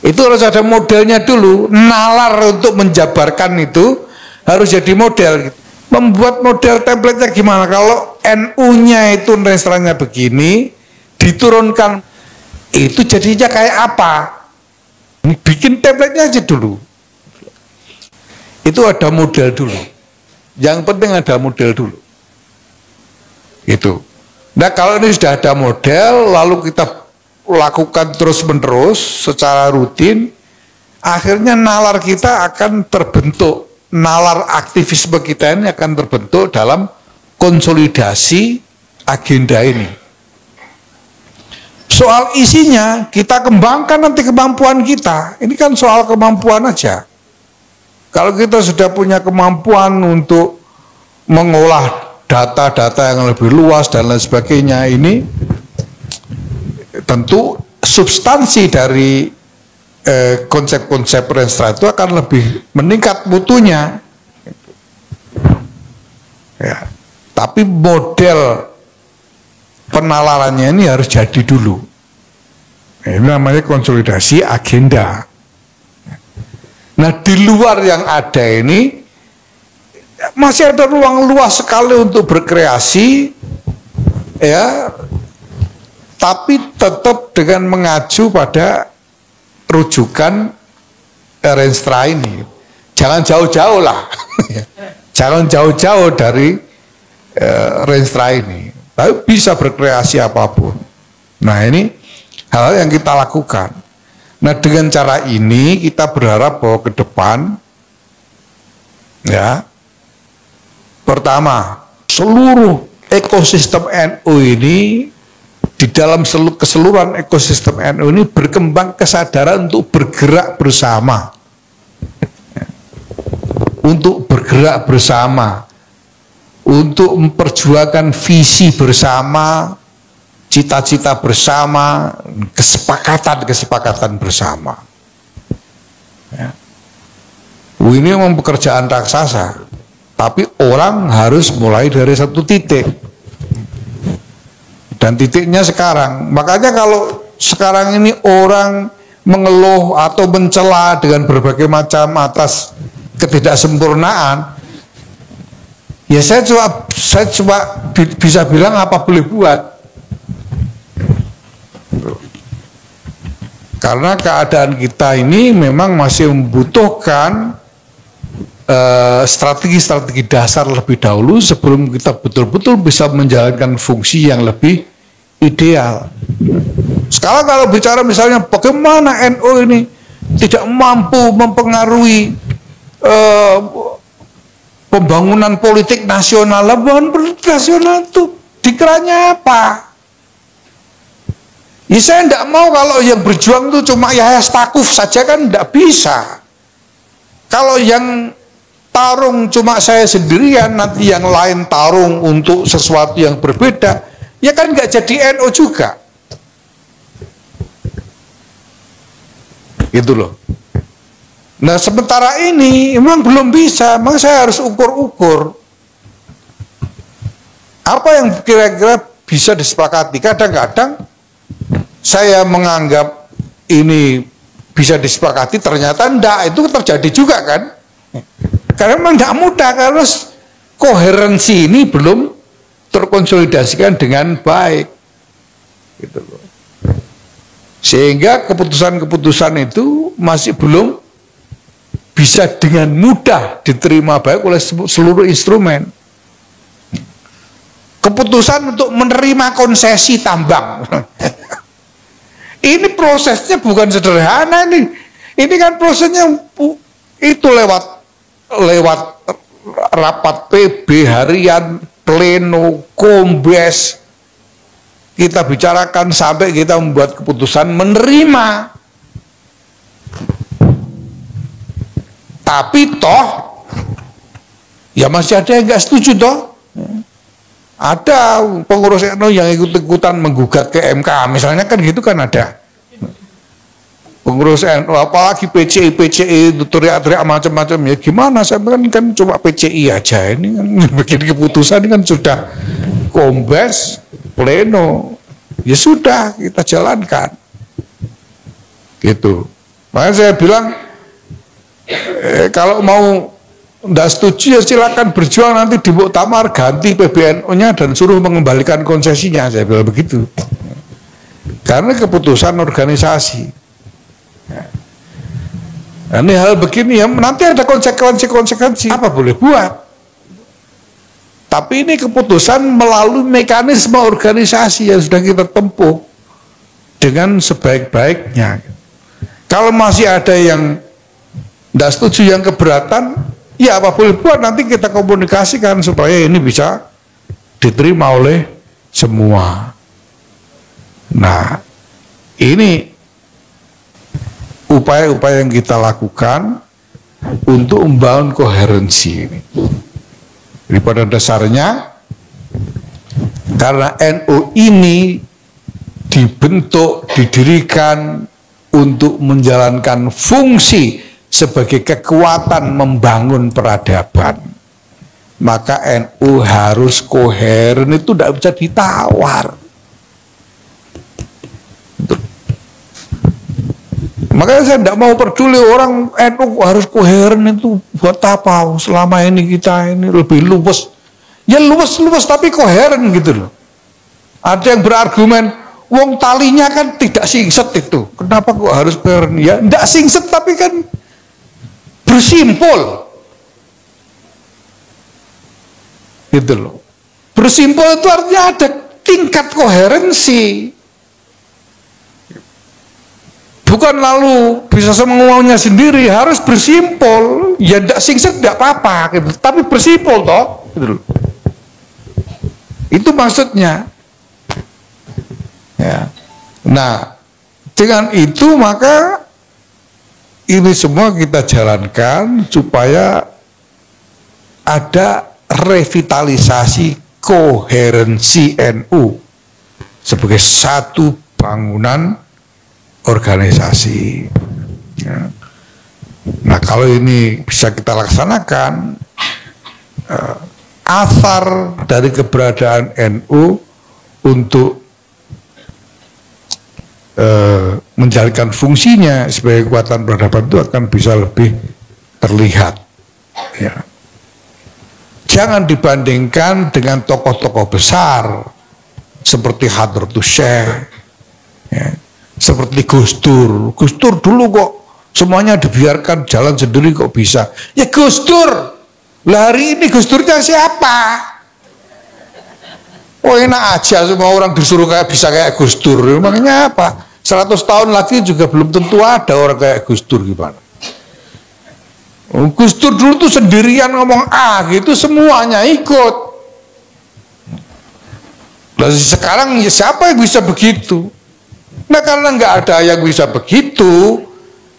Itu harus ada modelnya dulu. Nalar untuk menjabarkan itu harus jadi model. Membuat model template-nya gimana? Kalau NU-nya itu renstranya begini, diturunkan, itu jadinya kayak apa? Bikin template-nya aja dulu. Itu ada model dulu. Yang penting ada model dulu. Itu. Nah kalau ini sudah ada model, lalu kita lakukan terus-menerus secara rutin, akhirnya nalar kita akan terbentuk. Nalar aktivisme kita ini akan terbentuk dalam konsolidasi agenda ini. Soal isinya kita kembangkan nanti kemampuan kita. Ini kan soal kemampuan aja. Kalau kita sudah punya kemampuan untuk mengolah data-data yang lebih luas dan lain sebagainya, ini tentu substansi dari konsep-konsep renstra itu akan lebih meningkat mutunya ya. Tapi model penalarannya ini harus jadi dulu. Ini namanya konsolidasi agenda. Nah di luar yang ada ini masih ada ruang luas sekali untuk berkreasi ya, tapi tetap dengan mengacu pada rujukan renstra ini. jangan jauh-jauh lah. Jangan jauh-jauh dari Renstra ini. Tapi bisa berkreasi apapun. Nah ini hal yang kita lakukan. Nah dengan cara ini kita berharap bahwa ke depan, ya, pertama seluruh ekosistem NU ini, di dalam keseluruhan ekosistem NU ini berkembang kesadaran untuk bergerak bersama. Untuk bergerak bersama, untuk memperjuangkan visi bersama, cita-cita bersama, kesepakatan bersama. Ya. Ini memang pekerjaan raksasa, tapi orang harus mulai dari satu titik. Dan titiknya sekarang. Makanya kalau sekarang ini orang mengeluh atau mencela dengan berbagai macam atas ketidaksempurnaan, ya saya coba bisa bilang apa boleh buat. Karena keadaan kita ini memang masih membutuhkan strategi-strategi dasar lebih dahulu sebelum kita betul-betul bisa menjalankan fungsi yang lebih ideal. Sekarang kalau bicara misalnya bagaimana NU ini tidak mampu mempengaruhi pembangunan politik nasional, pembangunan politik nasional itu dikiranya apa? Ya saya tidak mau kalau yang berjuang itu cuma Yahya Stakuf saja, kan tidak bisa. Kalau yang tarung cuma saya sendirian, nanti yang lain tarung untuk sesuatu yang berbeda, ya kan nggak jadi NU juga. Gitu loh. Nah sementara ini memang belum bisa, memang saya harus ukur-ukur apa yang kira-kira bisa disepakati. Kadang-kadang saya menganggap ini bisa disepakati, ternyata enggak, itu terjadi juga kan. Karena memang tidak mudah, karena koherensi ini belum terkonsolidasikan dengan baik. Gitu loh. Sehingga keputusan-keputusan itu masih belum bisa dengan mudah diterima baik oleh seluruh instrumen. Keputusan untuk menerima konsesi tambang. Ini prosesnya bukan sederhana nih. Ini kan prosesnya itu lewat rapat PB harian, pleno, kombes. Kita bicarakan sampai kita membuat keputusan menerima. Tapi toh ya masih ada yang nggak setuju toh. Ada pengurus NU yang ikut-ikutan menggugat ke MK misalnya, kan gitu kan ada. Pengurus NU apalagi PCI itu teriak-teriak macam-macam, ya gimana, saya kan cuma PCI aja, ini kan bikin keputusan ini kan sudah kombes, pleno, ya sudah kita jalankan. Gitu. Makanya saya bilang kalau mau tidak setuju ya silakan berjuang, nanti di muktamar ganti PBNU-nya dan suruh mengembalikan konsesinya, saya bilang begitu. Karena keputusan organisasi. Nah, ini hal begini ya nanti ada konsekuensi apa boleh buat. Tapi ini keputusan melalui mekanisme organisasi yang sudah kita tempuh dengan sebaik-baiknya. Kalau masih ada yang tidak setuju, yang keberatan, ya apa boleh buat, nanti kita komunikasikan supaya ini bisa diterima oleh semua. Nah, ini upaya-upaya yang kita lakukan untuk membangun koherensi ini. Jadi pada dasarnya, karena NU ini dibentuk, didirikan untuk menjalankan fungsi sebagai kekuatan membangun peradaban, maka NU harus koheren, itu tidak bisa ditawar. Makanya saya tidak mau peduli orang NU harus koheren, itu buat apa? Selama ini kita ini lebih luwes, ya luwes tapi koheren gitu loh. Ada yang berargumen, wong talinya kan tidak singset itu, kenapa kok harus koheren? Ya tidak singset tapi kan bersimpul. Gitu loh. Bersimpul itu artinya ada tingkat koherensi. Bukan lalu bisa semaunya sendiri, harus bersimpul. Ya tidak singset tidak apa-apa, gitu. Tapi bersimpul toh. Gitu loh. Itu maksudnya. Ya. Nah, dengan itu maka ini semua kita jalankan supaya ada revitalisasi koherensi NU sebagai satu bangunan organisasi. Ya. Nah, kalau ini bisa kita laksanakan, asar dari keberadaan NU untuk menjalankan fungsinya sebagai kekuatan peradaban itu akan bisa lebih terlihat. Ya. Jangan dibandingkan dengan tokoh-tokoh besar seperti Hadratus Syekh, ya, seperti Gus Dur. Gus Dur dulu kok semuanya dibiarkan jalan sendiri kok bisa. Ya Gus Dur, lah hari ini Gus Durnya siapa? Oh enak aja semua orang disuruh kayak bisa kayak Gus Dur. Makanya apa? 100 tahun lagi juga belum tentu ada orang kayak Gus Dur gimana. Gus Dur dulu tuh sendirian ngomong gitu semuanya ikut. Lalu sekarang ya siapa yang bisa begitu? Nah karena nggak ada yang bisa begitu,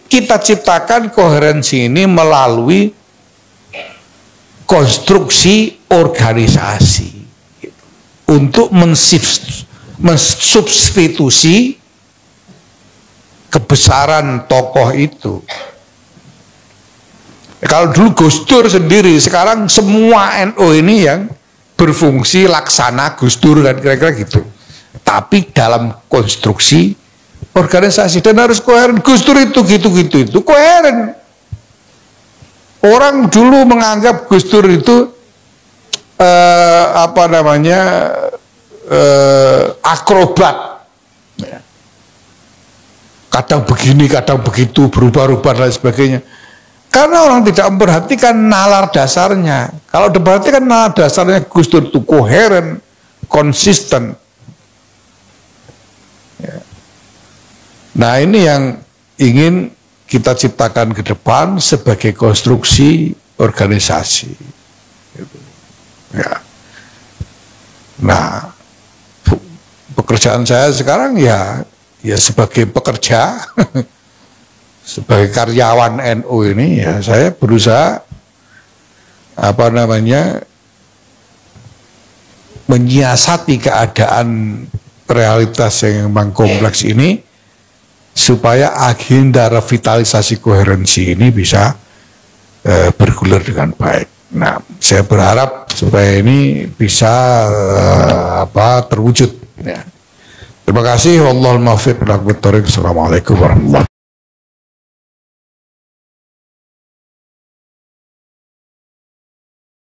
kita ciptakan koherensi ini melalui konstruksi organisasi untuk mensubstitusi kebesaran tokoh itu. Kalau dulu Gus Dur sendiri, sekarang semua NU ini yang berfungsi laksana Gus Dur kan kira-kira gitu. Tapi dalam konstruksi organisasi dan harus koheren. Gus Dur itu gitu koheren. Orang dulu menganggap Gus Dur itu akrobat. Kadang begini, kadang begitu, berubah-ubah dan sebagainya. Karena orang tidak memperhatikan nalar dasarnya. Kalau diperhatikan nalar dasarnya Gus Dur itu koheren, konsisten. Ya. Nah ini yang ingin kita ciptakan ke depan sebagai konstruksi organisasi. Ya. Nah pekerjaan saya sekarang ya sebagai pekerja, sebagai karyawan NU ini ya saya berusaha menyiasati keadaan realitas yang memang kompleks ini supaya agenda revitalisasi koherensi ini bisa bergulir dengan baik. Nah, saya berharap supaya ini bisa terwujud. Ya. Terima kasih. Wallahul muwaffiq. Assalamualaikum warahmatullahi wabarakatuh.